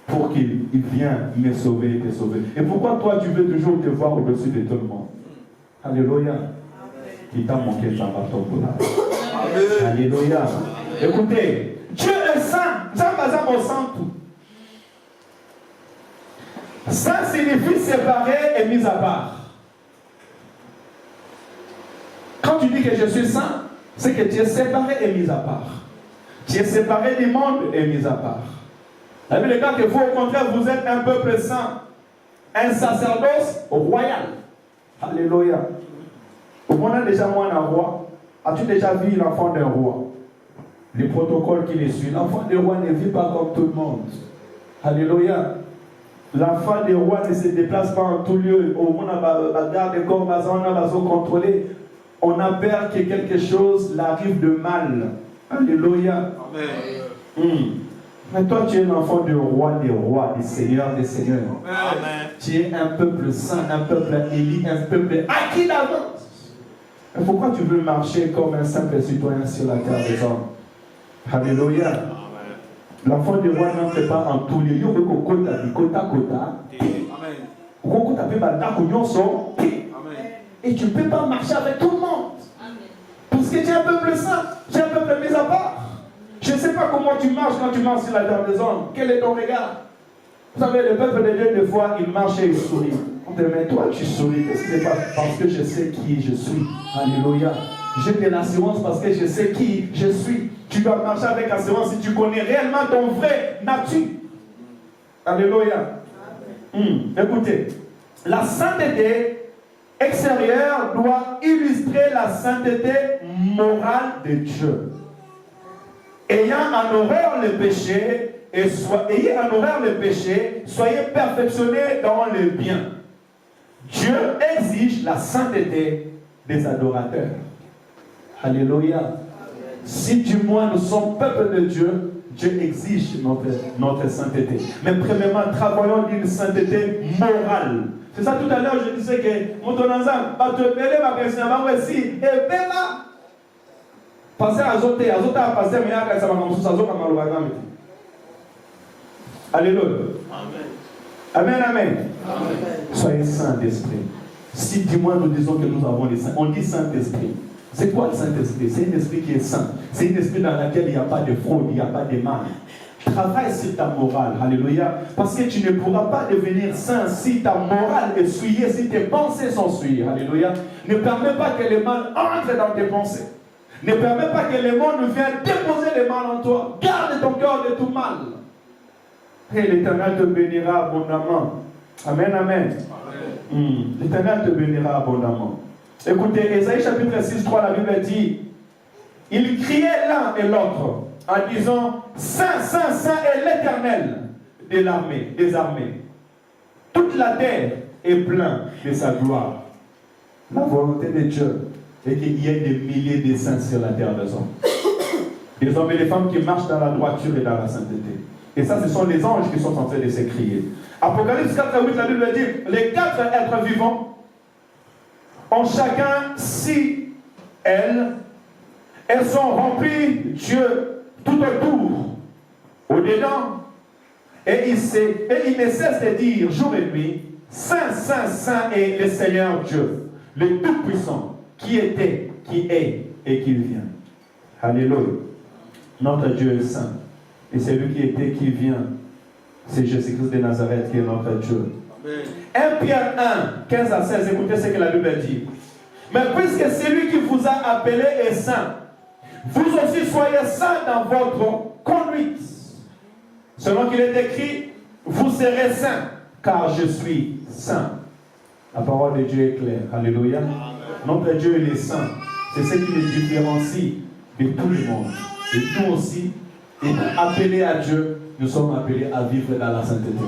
pour qu'il vienne me sauver et te sauver. Et pourquoi toi tu veux toujours te voir au-dessus de tout le monde? Alléluia. Il t'a manqué ça par ton boulot. Alléluia. Écoutez, Dieu est saint. Jean au sang tout. Ça signifie séparé et mis à part. Quand tu dis que je suis saint, c'est que tu es séparé et mis à part. Tu es séparé du monde et mis à part. La Bible déclare que vous, au contraire, vous êtes un peuple saint, un sacerdoce royal. Alléluia. On a déjà moi un roi. As-tu déjà vu l'enfant d'un roi? Les protocoles qui les suivent. L'enfant d'un roi ne vit pas comme tout le monde. Alléluia. L'enfant des rois ne se déplace pas en tout lieu. On a garde corps, on a contrôlé. On a peur que quelque chose l'arrive de mal. Alléluia. Amen. Mais toi, tu es l'enfant du roi des rois, du Seigneur des seigneurs. Amen. Tu es un peuple saint, un peuple élu, un peuple acquis d'avance. Mais pourquoi tu veux marcher comme un simple citoyen sur la terre des hommes? Alléluia. L'enfant du roi n'entre pas en tout lieu. Et tu ne peux pas marcher avec tout le monde. Parce que tu es un peuple saint, tu es un peuple mis à part. Je ne sais pas comment tu marches quand tu marches sur la terre des hommes. Quel est ton regard? Vous savez, le peuple de Dieu, des fois, il marche et il sourit. On te dit, mais toi, tu souris. Qu'est-ce que c'est pas? Parce que je sais qui je suis. Alléluia. J'ai de l'assurance parce que je sais qui je suis. Tu dois marcher avec assurance si tu connais réellement ton vrai nature. Alléluia. Écoutez, la sainteté extérieure doit illustrer la sainteté morale de Dieu. Ayant en horreur le péché, ayez en horreur le péché, soyez perfectionnés dans le bien. Dieu exige la sainteté des adorateurs. Alléluia. Si du moins nous sommes peuple de Dieu, Dieu exige notre sainteté. Mais premièrement, travaillons d'une sainteté morale. C'est ça tout à l'heure, je disais que mon tonanzan, va te mêler ma personne, va me dire, et bien là, passer à Zoté, à passer à Méa, ça va comme ça, ça va comme Alléluia. Amen. Amen, amen. Soyez saints d'esprit. Si du moins nous disons que nous avons les saints, on dit Saint-Esprit. C'est quoi le Saint-Esprit? C'est un esprit qui est saint. C'est un esprit dans lequel il n'y a pas de fraude, il n'y a pas de mal. Travaille sur ta morale. Alléluia. Parce que tu ne pourras pas devenir saint si ta morale est souillée, si tes pensées sont souillées. Alléluia. Ne permets pas que le mal entre dans tes pensées. Ne permets pas que le monde vienne déposer le mal en toi. Garde ton cœur de tout mal. Et l'Éternel te bénira abondamment. Amen, amen. L'Éternel te bénira abondamment. Écoutez, Ésaïe chapitre 6, 3, la Bible dit, ils criaient l'un et l'autre en disant, Saint, Saint, Saint est l'Éternel de l'armée, des armées. Toute la terre est pleine de sa gloire. La volonté de Dieu est qu'il y ait des milliers de saints sur la terre des hommes. Des hommes et des femmes qui marchent dans la droiture et dans la sainteté. Et ça, ce sont les anges qui sont en train de s'écrier. Apocalypse 4, 8, la Bible dit, les 4 êtres vivants ont chacun 6 ailes. Elles sont remplies Dieu tout autour, au-dedans. Et il ne cesse de dire jour et nuit, Saint, Saint, Saint est le Seigneur Dieu, le Tout-Puissant, qui était, qui est et qui vient. Alléluia. Notre Dieu est saint. Et c'est lui qui était, qui vient. C'est Jésus-Christ de Nazareth qui est notre Dieu. 1 Pierre 1, 15 à 16, écoutez ce que la Bible dit. Mais puisque celui qui vous a appelé est saint, vous aussi soyez saints dans votre conduite. Selon qu'il est écrit, vous serez saints, car je suis saint. La parole de Dieu est claire. Alléluia. Amen. Notre Dieu, il est saint. C'est ce qui le différencie de tout le monde. Et nous aussi, étant appelés à Dieu, nous sommes appelés à vivre dans la sainteté.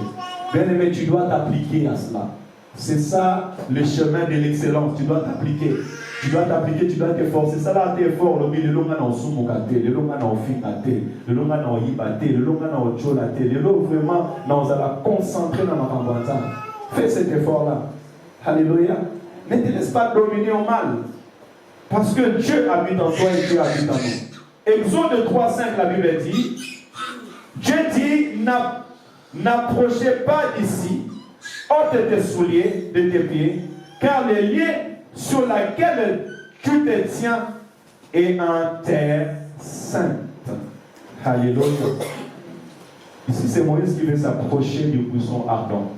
Bien-aimé, tu dois t'appliquer à cela. C'est ça le chemin de l'excellence. Tu dois t'appliquer. Tu dois t'appliquer, tu dois t'efforcer. Ça là, t'es fort. Le longa na osumukate, le longa na ofikate, le longa na oyibate, le longa na ocholate, le longa vraiment, nous allons concentrer dans ma campagne. Fais cet effort-là. Alléluia. Ne te laisse pas dominer au mal. Parce que Dieu habite en toi et Dieu habite en nous. Exode 3:5, la Bible dit, Dieu dit, n'approchez pas d'ici, ôte tes souliers de tes pieds, car le lieu sur lequel tu te tiens est en terre sainte. Alléluia. Ici, c'est Moïse qui veut s'approcher du buisson ardent.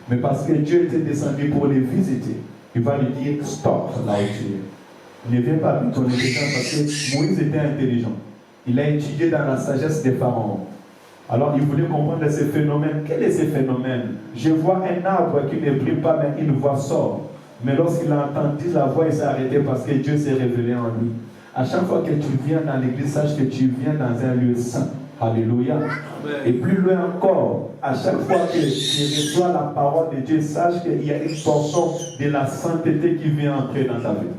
Mais parce que Dieu était descendu pour les visiter, il va lui dire stop là où tu es. Ne viens pas avec ton intelligence parce que Moïse était intelligent. Il a étudié dans la sagesse des pharaons. Alors il voulait comprendre ces phénomènes. Quels sont ces phénomènes? Je vois un arbre qui ne brille pas, mais une voix sort. Mais lorsqu'il a entendu la voix, il s'est arrêté parce que Dieu s'est révélé en lui. À chaque fois que tu viens dans l'église, sache que tu viens dans un lieu saint. Alléluia. Et plus loin encore, à chaque fois que tu reçois la parole de Dieu, sache qu'il y a une portion de la sainteté qui vient entrer dans ta vie.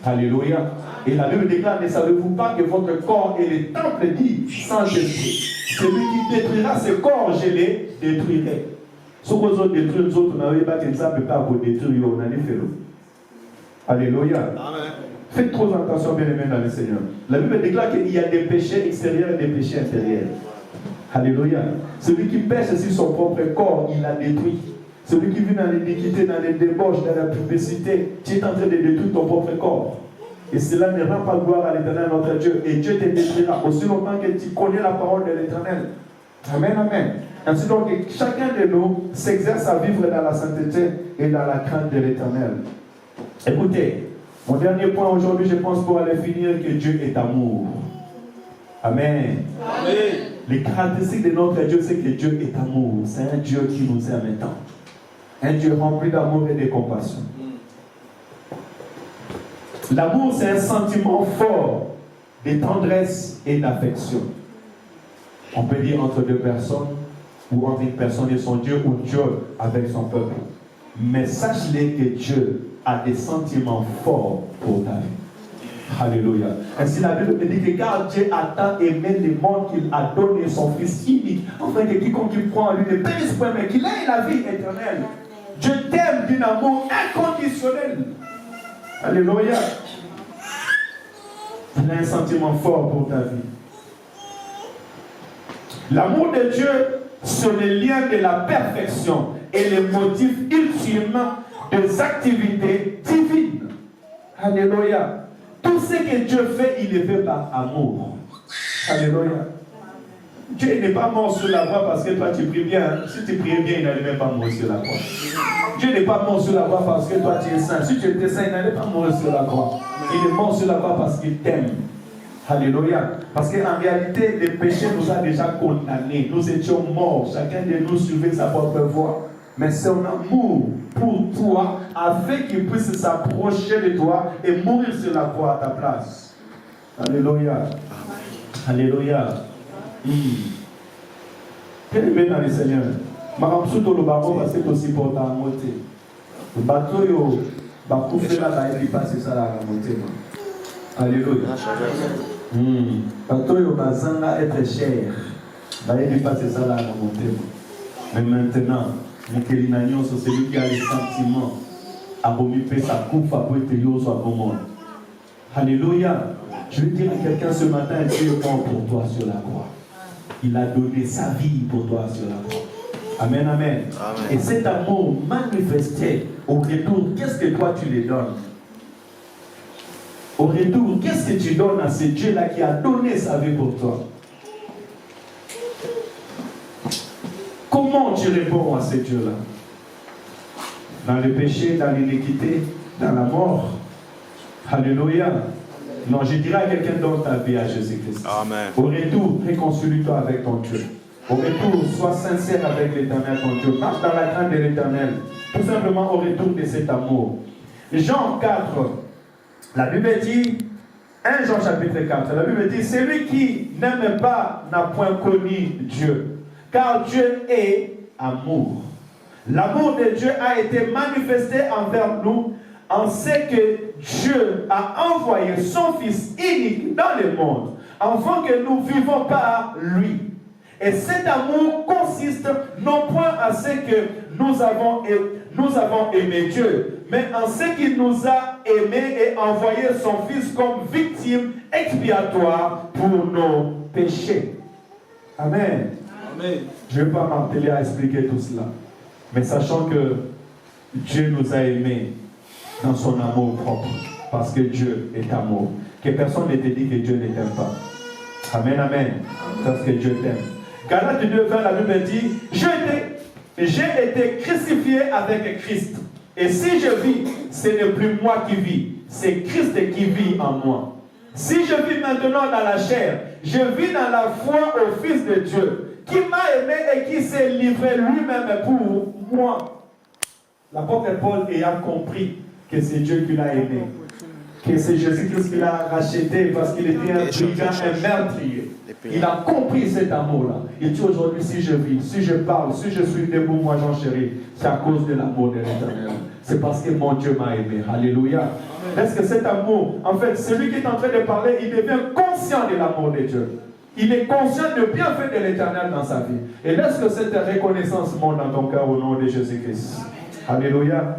Alléluia. Et la Bible déclare, ne savez-vous pas que votre corps est le temple dit Saint-Esprit. Celui qui détruira ce corps, je les détruirai. Ce que vous détruisez, nous autres, on n'avait pas que ça ne peut pas vous détruire, on a les fait. Alléluia. Amen. Faites trop attention, bien aimés dans le Seigneur. La Bible déclare qu'il y a des péchés extérieurs et des péchés intérieurs. Alléluia. Celui qui pêche sur son propre corps, il l'a détruit. Celui qui vit dans l'iniquité, dans les débauches, dans la publicité, tu es en train de détruire ton propre corps. Et cela ne rend pas gloire à l'Éternel, notre Dieu. Et Dieu te détruira aussi longtemps que tu connais la parole de l'Éternel. Amen, amen. Ainsi donc, chacun de nous s'exerce à vivre dans la sainteté et dans la crainte de l'Éternel. Écoutez, mon dernier point aujourd'hui, je pense pour aller finir, que Dieu est amour. Amen. Amen. Les caractéristiques de notre Dieu, c'est que Dieu est amour. C'est un Dieu qui nous aime tant. Un Dieu rempli d'amour et de compassion. L'amour, c'est un sentiment fort de tendresse et d'affection. On peut dire entre deux personnes, ou entre une personne et son Dieu, ou Dieu avec son peuple. Mais sache-les que Dieu a des sentiments forts pour ta vie. Alléluia. Ainsi la Bible dit que car Dieu a tant aimé le monde qu'il a donné son Fils unique, afin que quiconque qui croit en lui ne périsse point, mais qu'il ait la vie éternelle. Dieu t'aime d'un amour inconditionnel. Alléluia. Il a un sentiment fort pour ta vie. L'amour de Dieu, c'est le lien de la perfection et le motif ultime des activités divines. Alléluia. Tout ce que Dieu fait, il le fait par amour. Alléluia. Dieu n'est pas mort sur la croix parce que toi tu pries bien. Si tu priais bien, il n'allait même pas mourir sur la croix. Dieu n'est pas mort sur la croix parce que toi tu es saint. Si tu étais saint, il n'allait pas mourir sur la croix. Il est mort sur la croix parce qu'il t'aime. Alléluia. Parce qu'en réalité, le péché nous a déjà condamnés. Nous étions morts. Chacun de nous suivait sa propre voie. Mais c'est un amour pour toi afin qu'il puisse s'approcher de toi et mourir sur la croix à ta place. Alléluia. Alléluia. Quel est dans le Seigneur? Madame Souto le bateau parce que c'est aussi important à monter. Le bateau, il va couper là, il passe ça là à monter. Alléluia. Le bateau, il va être cher. Il passe ça là à monter. Mais maintenant, c'est celui qui a les sentiments à remuer sa coupe pour être yoso à bon. Alléluia. Je veux dire à quelqu'un ce matin, Dieu est mort pour toi sur la croix. Il a donné sa vie pour toi sur la croix. Amen, amen. Amen. Et cet amour manifesté au retour, qu'est-ce que toi tu lui donnes? Au retour, qu'est-ce que tu donnes à ce Dieu-là qui a donné sa vie pour toi? Comment tu réponds à ce Dieu-là? Dans le péché, dans l'iniquité, dans la mort. Alléluia. Non, je dirais à quelqu'un donne ta vie à Jésus-Christ. Amen. Au retour, réconcilie-toi avec ton Dieu. Au retour, sois sincère avec l'Éternel, ton Dieu. Marche dans la crainte de l'Éternel. Tout simplement au retour de cet amour. Jean 4, la Bible dit, 1 Jean chapitre 4, la Bible dit, celui qui n'aime pas n'a point connu Dieu. Car Dieu est amour. L'amour de Dieu a été manifesté envers nous en ce que Dieu a envoyé son Fils unique dans le monde, afin que nous vivons par lui. Et cet amour consiste non point à ce que nous avons aimé Dieu, mais en ce qu'il nous a aimés et envoyé son Fils comme victime expiatoire pour nos péchés. Amen. Amen. Je ne vais pas m'atteler à expliquer tout cela. Mais sachant que Dieu nous a aimés dans son amour propre. Parce que Dieu est amour. Que personne ne te dit que Dieu ne t'aime pas. Amen, amen. Parce que Dieu t'aime. Galates 2, 20, la Bible dit, j'ai été crucifié avec Christ. Et si je vis, ce n'est plus moi qui vis. c'est Christ qui vit en moi. Si je vis maintenant dans la chair, je vis dans la foi au Fils de Dieu, qui m'a aimé et qui s'est livré lui-même pour moi. L'apôtre Paul ayant compris que c'est Dieu qui l'a aimé, que c'est Jésus-Christ qui l'a racheté parce qu'il était un brigand, un meurtrier. Il a compris cet amour-là. Il dit aujourd'hui, si je vis, si je parle, si je suis debout, moi j'en chéris, c'est à cause de l'amour de l'Éternel. C'est parce que mon Dieu m'a aimé. Alléluia. Est-ce que cet amour, en fait, celui qui est en train de parler, il devient conscient de l'amour de Dieu. Il est conscient de bienfait de l'Éternel dans sa vie. Et laisse que cette reconnaissance monte dans ton cœur au nom de Jésus-Christ. Alléluia.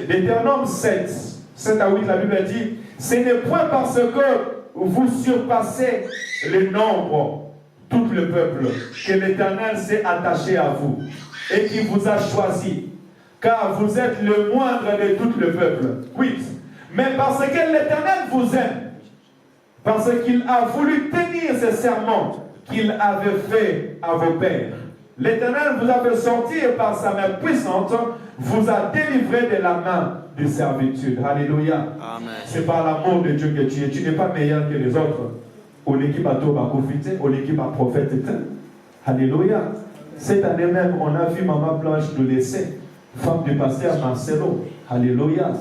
Deutéronome 7 à 8, la Bible dit, ce n'est point parce que vous surpassez le nombre, tout le peuple, que l'Éternel s'est attaché à vous et qui vous a choisi, car vous êtes le moindre de tout le peuple. 8. Mais parce que l'Éternel vous aime, parce qu'il a voulu tenir ce serment qu'il avait fait à vos pères. L'Éternel vous a fait sortir par sa main puissante, vous a délivré de la main de servitude. Alléluia. C'est par l'amour de Dieu que tu es. Tu n'es pas meilleur que les autres. Ou l'équipe à toi, ou l'équipe à prophète. Alléluia. Cette année même, on a vu Maman Blanche nous laisser, femme du pasteur Marcelo. Alléluia.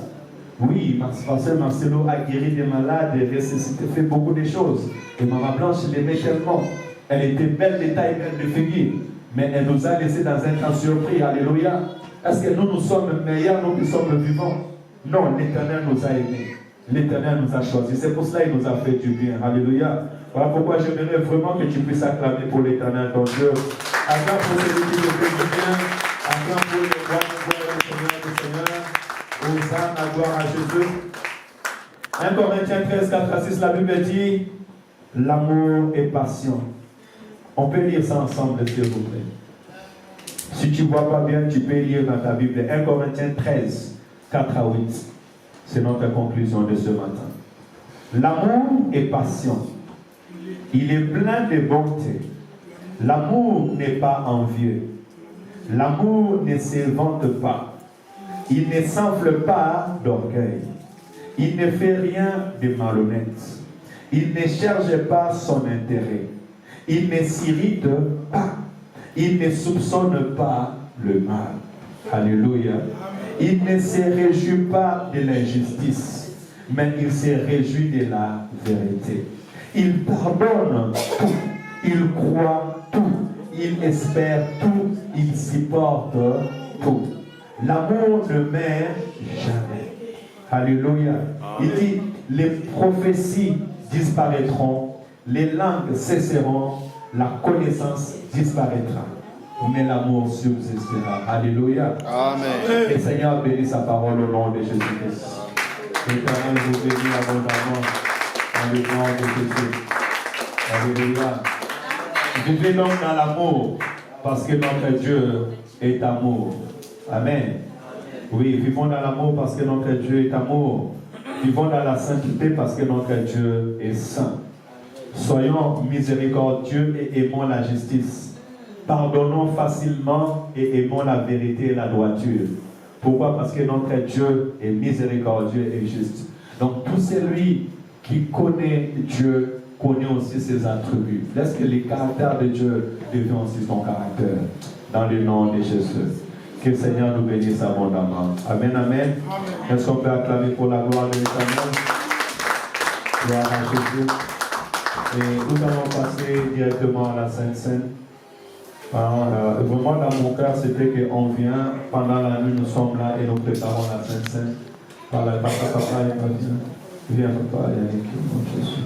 Oui, pasteur Marcelo a guéri des malades, ressuscité, fait beaucoup de choses. Et Maman Blanche l'aimait tellement. Elle était belle de taille, belle de figure. Mais elle nous a laissé dans un temps surpris. Alléluia. Est-ce que nous sommes meilleurs, nous qui sommes vivants? Non, l'Éternel nous a aimés. L'Éternel nous a choisis. C'est pour cela qu'il nous a fait du bien. Alléluia. Voilà pourquoi j'aimerais vraiment que tu puisses acclamer pour l'Éternel ton Dieu. Acclame pour celui qui te fait du bien. Acclame pour le gloire du Seigneur. Hosanna, la gloire à Jésus. 1 Corinthiens 13, 4 à 6, la Bible dit, l'amour est patient. On peut lire ça ensemble, s'il vous plaît. Si tu ne vois pas bien, tu peux lire dans ta Bible. 1 Corinthiens 13, 4 à 8. C'est notre conclusion de ce matin. L'amour est patient. Il est plein de bonté. L'amour n'est pas envieux. L'amour ne se vante pas. Il ne s'enfle pas d'orgueil. Il ne fait rien de malhonnête. Il ne cherche pas son intérêt. Il ne s'irrite pas. Il ne soupçonne pas le mal. Alléluia. Il ne se réjouit pas de l'injustice, mais il se réjouit de la vérité. Il pardonne tout. Il croit tout. Il espère tout. Il supporte tout. L'amour ne meurt jamais. Alléluia. Il dit, les prophéties disparaîtront, les langues cesseront, la connaissance disparaîtra, mais l'amour subsistera. Alléluia. Amen. Et Seigneur bénit sa parole au nom de Jésus-Christ. L'Éternel vous bénit abondamment dans le nom de Jésus. Alléluia. Vivez donc dans l'amour, parce que notre Dieu est amour. Amen. Oui, vivons dans l'amour parce que notre Dieu est amour. Vivons dans la sainteté parce que notre Dieu est saint. Soyons miséricordieux et aimons la justice. Pardonnons facilement et aimons la vérité et la droiture. Pourquoi? Parce que notre Dieu est miséricordieux et juste. Donc tout celui qui connaît Dieu connaît aussi ses attributs. Laisse que les caractères de Dieu deviennent aussi son caractère. Dans le nom de Jésus. Que le Seigneur nous bénisse abondamment. Amen, amen. Est-ce qu'on peut acclamer pour la gloire de l'Éternel? Gloire à Jésus. Et nous allons passer directement à la Sainte Seine. Vraiment dans mon cœur, c'était qu'on vient, pendant la nuit, nous sommes là et nous préparons la Sainte Seine. Voilà, papa, viens, papa, Yannick, Jésus.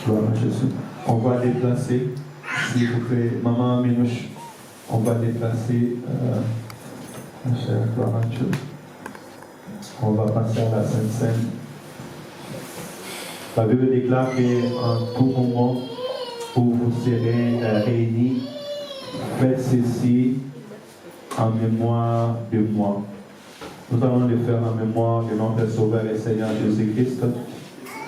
Gloire à Jésus. On va déplacer, s'il vous plaît, maman Minouche. On va déplacer, ma chère gloire à Dieu. On va passer à la Sainte Seine. La Bible déclare qu'en tout moment où vous serez réunis, faites ceci en mémoire de moi. Nous allons le faire en mémoire de notre Sauveur et Seigneur Jésus-Christ.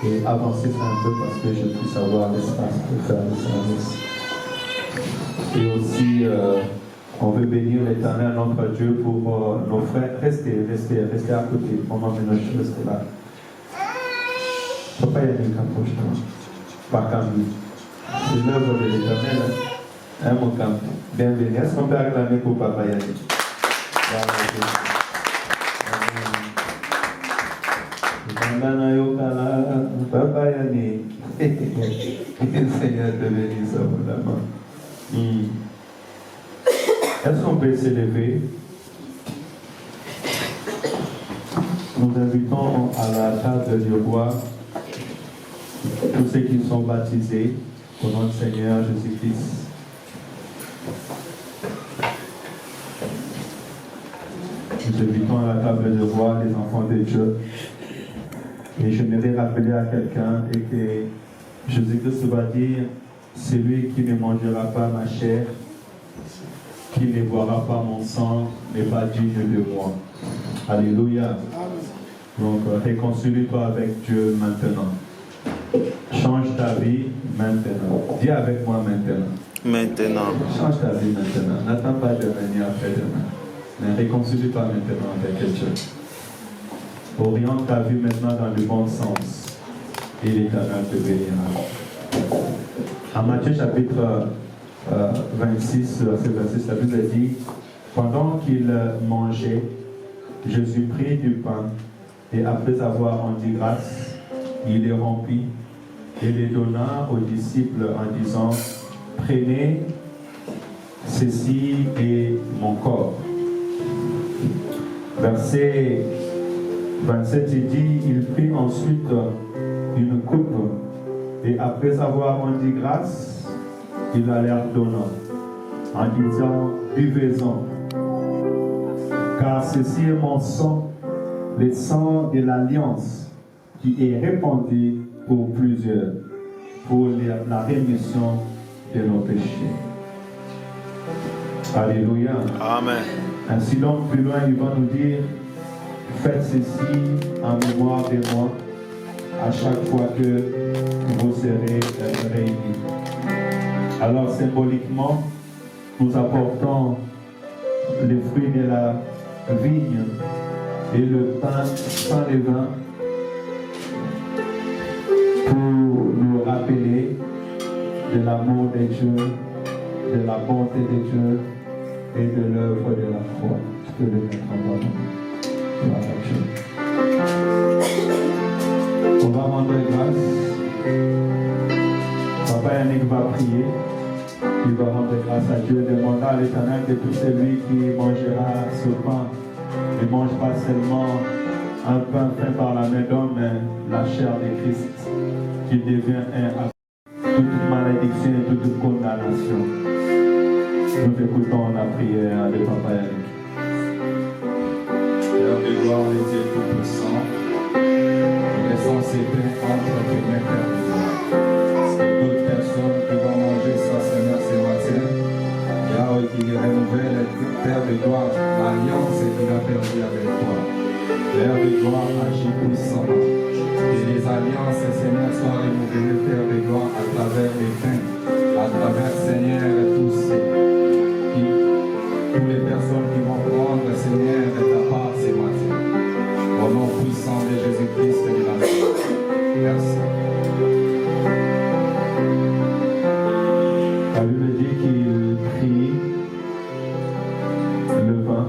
Et avancer ça un peu parce que je puisse avoir l'espace pour faire le service. Et aussi, on veut bénir l'Éternel, notre Dieu, pour nos frères. Restez à côté. Maman Ménoche, restez là. Papa Yannick, approche-toi. Pas Camille. C'est l'œuvre de l'Éternel. Hein, mon Camille. Bienvenue. Est-ce qu'on peut acclamer pour Papa Yannick? Papa Yannick. Seigneur te bénisse abondamment. Est-ce qu'on peut s'élever? Nous invitons à la table du roi tous ceux qui sont baptisés au nom du Seigneur Jésus-Christ. Nous invitons à la table du roi les enfants de Dieu. Et je m'aimerais rappeler à quelqu'un et que Jésus-Christ va dire, celui qui ne mangera pas ma chair, qui ne boira pas mon sang, n'est pas digne de moi. Alléluia. Donc, réconcilie-toi avec Dieu maintenant. Change ta vie maintenant. Dis avec moi maintenant. Maintenant. Change ta vie maintenant. N'attends pas demain ni après-demain. Mais réconcilie-toi maintenant avec Dieu. Oriente ta vie maintenant dans le bon sens. Et l'Éternel te bénira. En Matthieu chapitre 26, verset 26, la Bible dit, pendant qu'il mangeait, Jésus prit du pain et après avoir rendu grâce, il les rompit et les donna aux disciples en disant, prenez, ceci est mon corps. Verset 27, il dit, il prit ensuite une coupe et après avoir rendu grâce, il la leur donna en disant, buvez-en, car ceci est mon sang, le sang de l'alliance qui est répandu pour plusieurs, pour la rémission de nos péchés. Alléluia. Amen. Ainsi donc, plus loin, il va nous dire, faites ceci en mémoire de moi à chaque fois que vous serez réunis. Alors, symboliquement, nous apportons les fruits de la vigne et le pain sans levain pour nous rappeler de l'amour de Dieu, de la bonté de Dieu et de l'œuvre de la foi. Je peux le mettre en bas. On va rendre grâce. Papa Yannick va prier. Il va rendre grâce à Dieu, demandant à l'Éternel que tout celui qui mangera ce pain ne mange pas seulement un pain fait par la main d'homme, mais la chair de Christ, qui devient un à toute malédiction et toute condamnation. Nous écoutons la prière de Papa Yannick. Père de gloire, le Dieu Tout-Puissant, nous laissons ces pains entre tes mains, Père de gloire. D'autres personnes qui vont manger ça, Seigneur, ce matin, Yahweh, qui renouvelle, Père de gloire, l'alliance qu'il a perdue avec toi. Père de gloire, agis puissamment. Que les alliances, Seigneur, soient renouvelées, Père de gloire, à travers les pains, à travers, Seigneur, tous les personnes qui vont prendre, Seigneur, de ta part ce matin. Au nom puissant de Jésus-Christ de Nazareth. Merci. La Bible dit qu'il prit le vin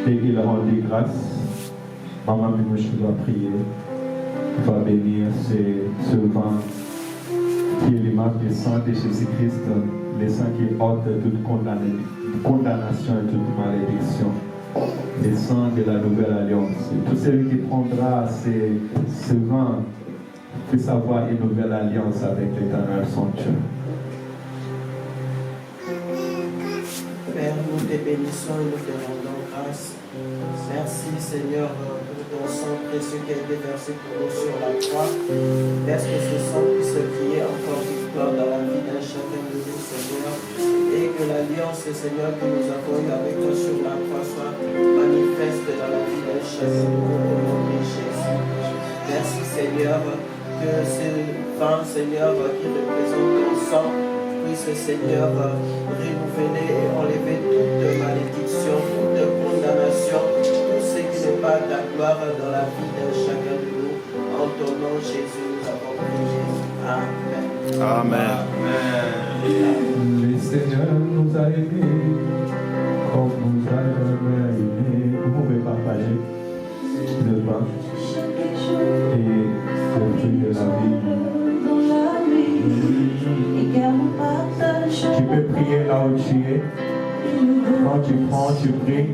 et il rendit grâce. Maman Minouche doit prier. Il va bénir ce vin qui est l'image du sang de Jésus-Christ, le sang qui ôte toute condamnation et toute malédiction. Le sang de la nouvelle alliance. Et tout celui qui prendra ce vin puisse avoir une nouvelle alliance avec l'Éternel son Dieu. Père, nous te bénissons et nous te rendons grâce. Merci Seigneur pour ton sang précieux qui a été versé pour nous sur la croix. Laisse que ce sang puisse crier encore victoire dans la vie d'un chacun de nous, Seigneur. Et que l'alliance, Seigneur, que nous avons eue avec toi sur la croix soit manifeste dans la vie d'un chacun de nous au nom de Jésus. Merci Seigneur que ce vin, Seigneur, qui représente ton sang, puisse, Seigneur, renouveler et enlever toute malédiction, toute condamnation, tout ce qui n'est pas ta gloire dans la vie de chacun de nous. En Dans ton nom, Jésus, nous avons prié. Amen. Amen. Le Seigneur nous a aimés comme nous a aimés. Vous pouvez partager le pain et le fruit de la vie. Tu peux prier là où tu es. Quand tu prends, tu pries.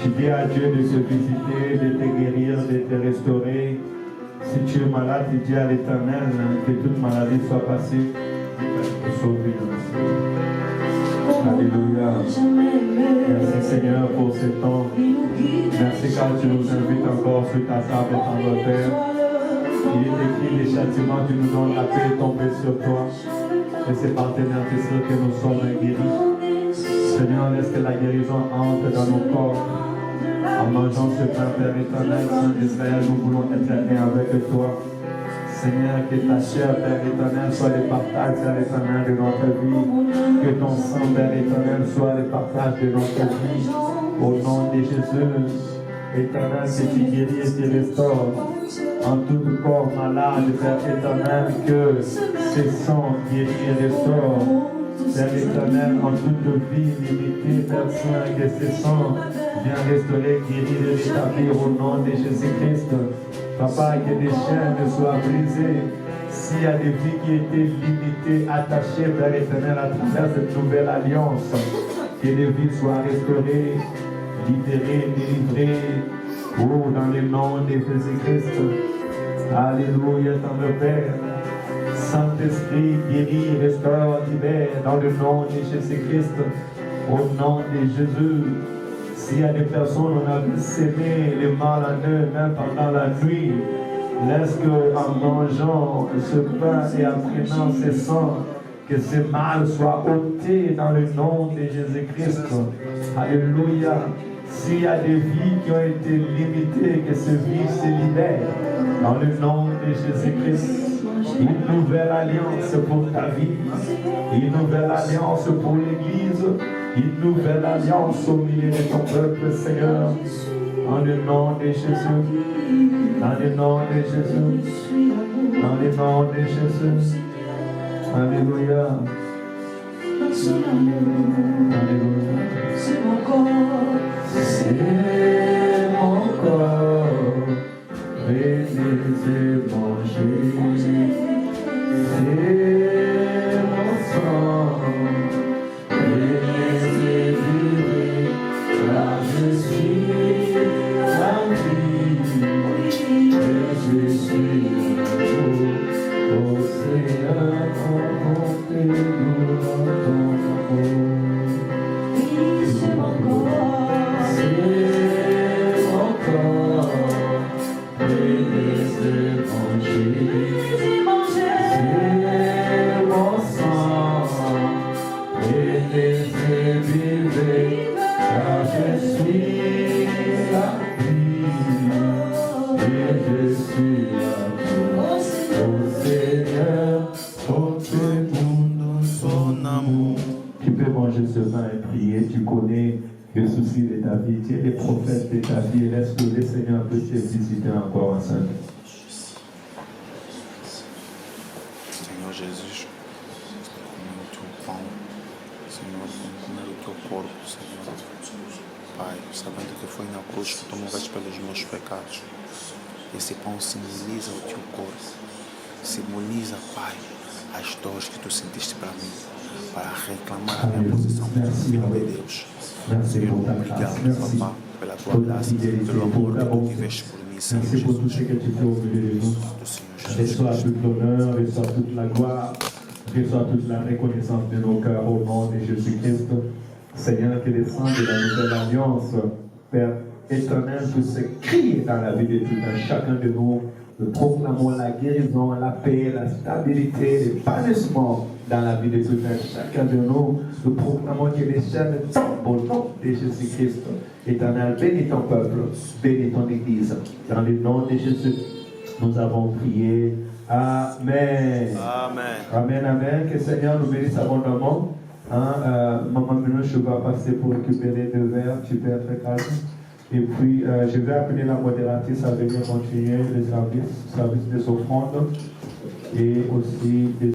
Tu dis à Dieu de te visiter, de te guérir, de te restaurer. Si tu es malade, tu dis à l'Éternel que toute maladie soit passée. Pour sauver. Alléluia. Merci Seigneur pour ce temps. Merci car tu nous invites encore sur ta table dans notre Père. Il est écrit les châtiments, tu nous donnes la paix tomber sur toi. Et c'est par tes merveilles que nous sommes guéris. Seigneur, laisse que la guérison entre dans nos corps. En mangeant ce pain, Père éternel, Saint d'Israël, nous voulons être un avec toi. Seigneur, que ta chair, Père éternel, soit le partage, Père éternel, de notre vie. Que ton sang, Père éternel, soit le partage de notre vie. Au nom de Jésus, éternel, que tu guéris et tu restaures. En tout corps malade, Père éternel, que ce sang guérit et restaure. Père éternel, en toute vie limitée, Père Saint, que ce sang vient restaurer, guérir et rétablir au nom de Jésus-Christ. Papa, que les chaînes soient brisées. S'il y a des vies qui étaient limitées, attachées, Père éternel, à travers cette nouvelle alliance, que les vies soient restaurées, libérées, délivrées, oh, dans le nom de Jésus-Christ. Alléluia, dans le Père. Saint-Esprit, guéris, restaure, libère, dans le nom de Jésus-Christ, au nom de Jésus. S'il y a des personnes, on a vu s'aimer le mal en eux, même pendant la nuit, laisse qu'en mangeant ce pain et en prenant ce sang, que ce mal soit ôté dans le nom de Jésus-Christ. Alléluia. S'il y a des vies qui ont été limitées, que ces vies se libèrent dans le nom de Jésus-Christ. Une nouvelle alliance pour ta vie, une nouvelle alliance pour l'Église, une nouvelle alliance au milieu de ton peuple, Seigneur, dans le nom de Jésus, dans le nom de Jésus, dans le nom de Jésus. Alléluia. Alléluia. C'est mon corps, venez manger. C'est mon sang, venez vivre, car je suis la vie, et je suis au Seigneur, rencontrez-nous dans ton amour. C'est mon corps, c'est mon corps, venez manger. C'est mon sang, venez vivre, car je suis la vie, et je suis l'amour. Au Seigneur, porte-nous dans son amour. Tu peux manger ce pain et prier, tu connais le souci de ta vie, tu es le prophète de ta vie, laisse que le Seigneur peut te visiter encore ensemble. Senhor Jesus, comer o teu pão, Senhor, comer o teu corpo, Senhor. Pai, sabendo que foi na cruz que tu morreste pelos meus pecados. Esse pão simboliza o teu corpo, simboliza, Pai, as dores que tu sentiste para mim, para reclamar a minha posição como filho de Deus. Senhor, obrigado, Papá, pela tua graça, pelo amor que tu tiveste por mim, Senhor Merci pour tout ce que tu fais au milieu de nous. Reçois tout l'honneur, reçois toute la gloire, reçois toute la reconnaissance de nos cœurs au nom de Jésus-Christ. Seigneur, que le sang de la nouvelle alliance, Père éternel, puisse crier dans la vie de tout un chacun de nous. Nous proclamons la guérison, la paix, la stabilité, l'épanouissement dans la vie de tout un chacun de nous. Nous proclamons que les chaînes tombent au nom de Jésus-Christ. Éternel, bénis ton peuple, bénis ton Église. Dans le nom de Jésus, nous avons prié. Amen. Amen. Amen, amen. Que le Seigneur nous bénisse abondamment. Maman Minou, je vais passer pour récupérer 2 verres. Tu peux être calme. Et puis, je vais appeler la modératrice à venir continuer le service des offrandes et aussi des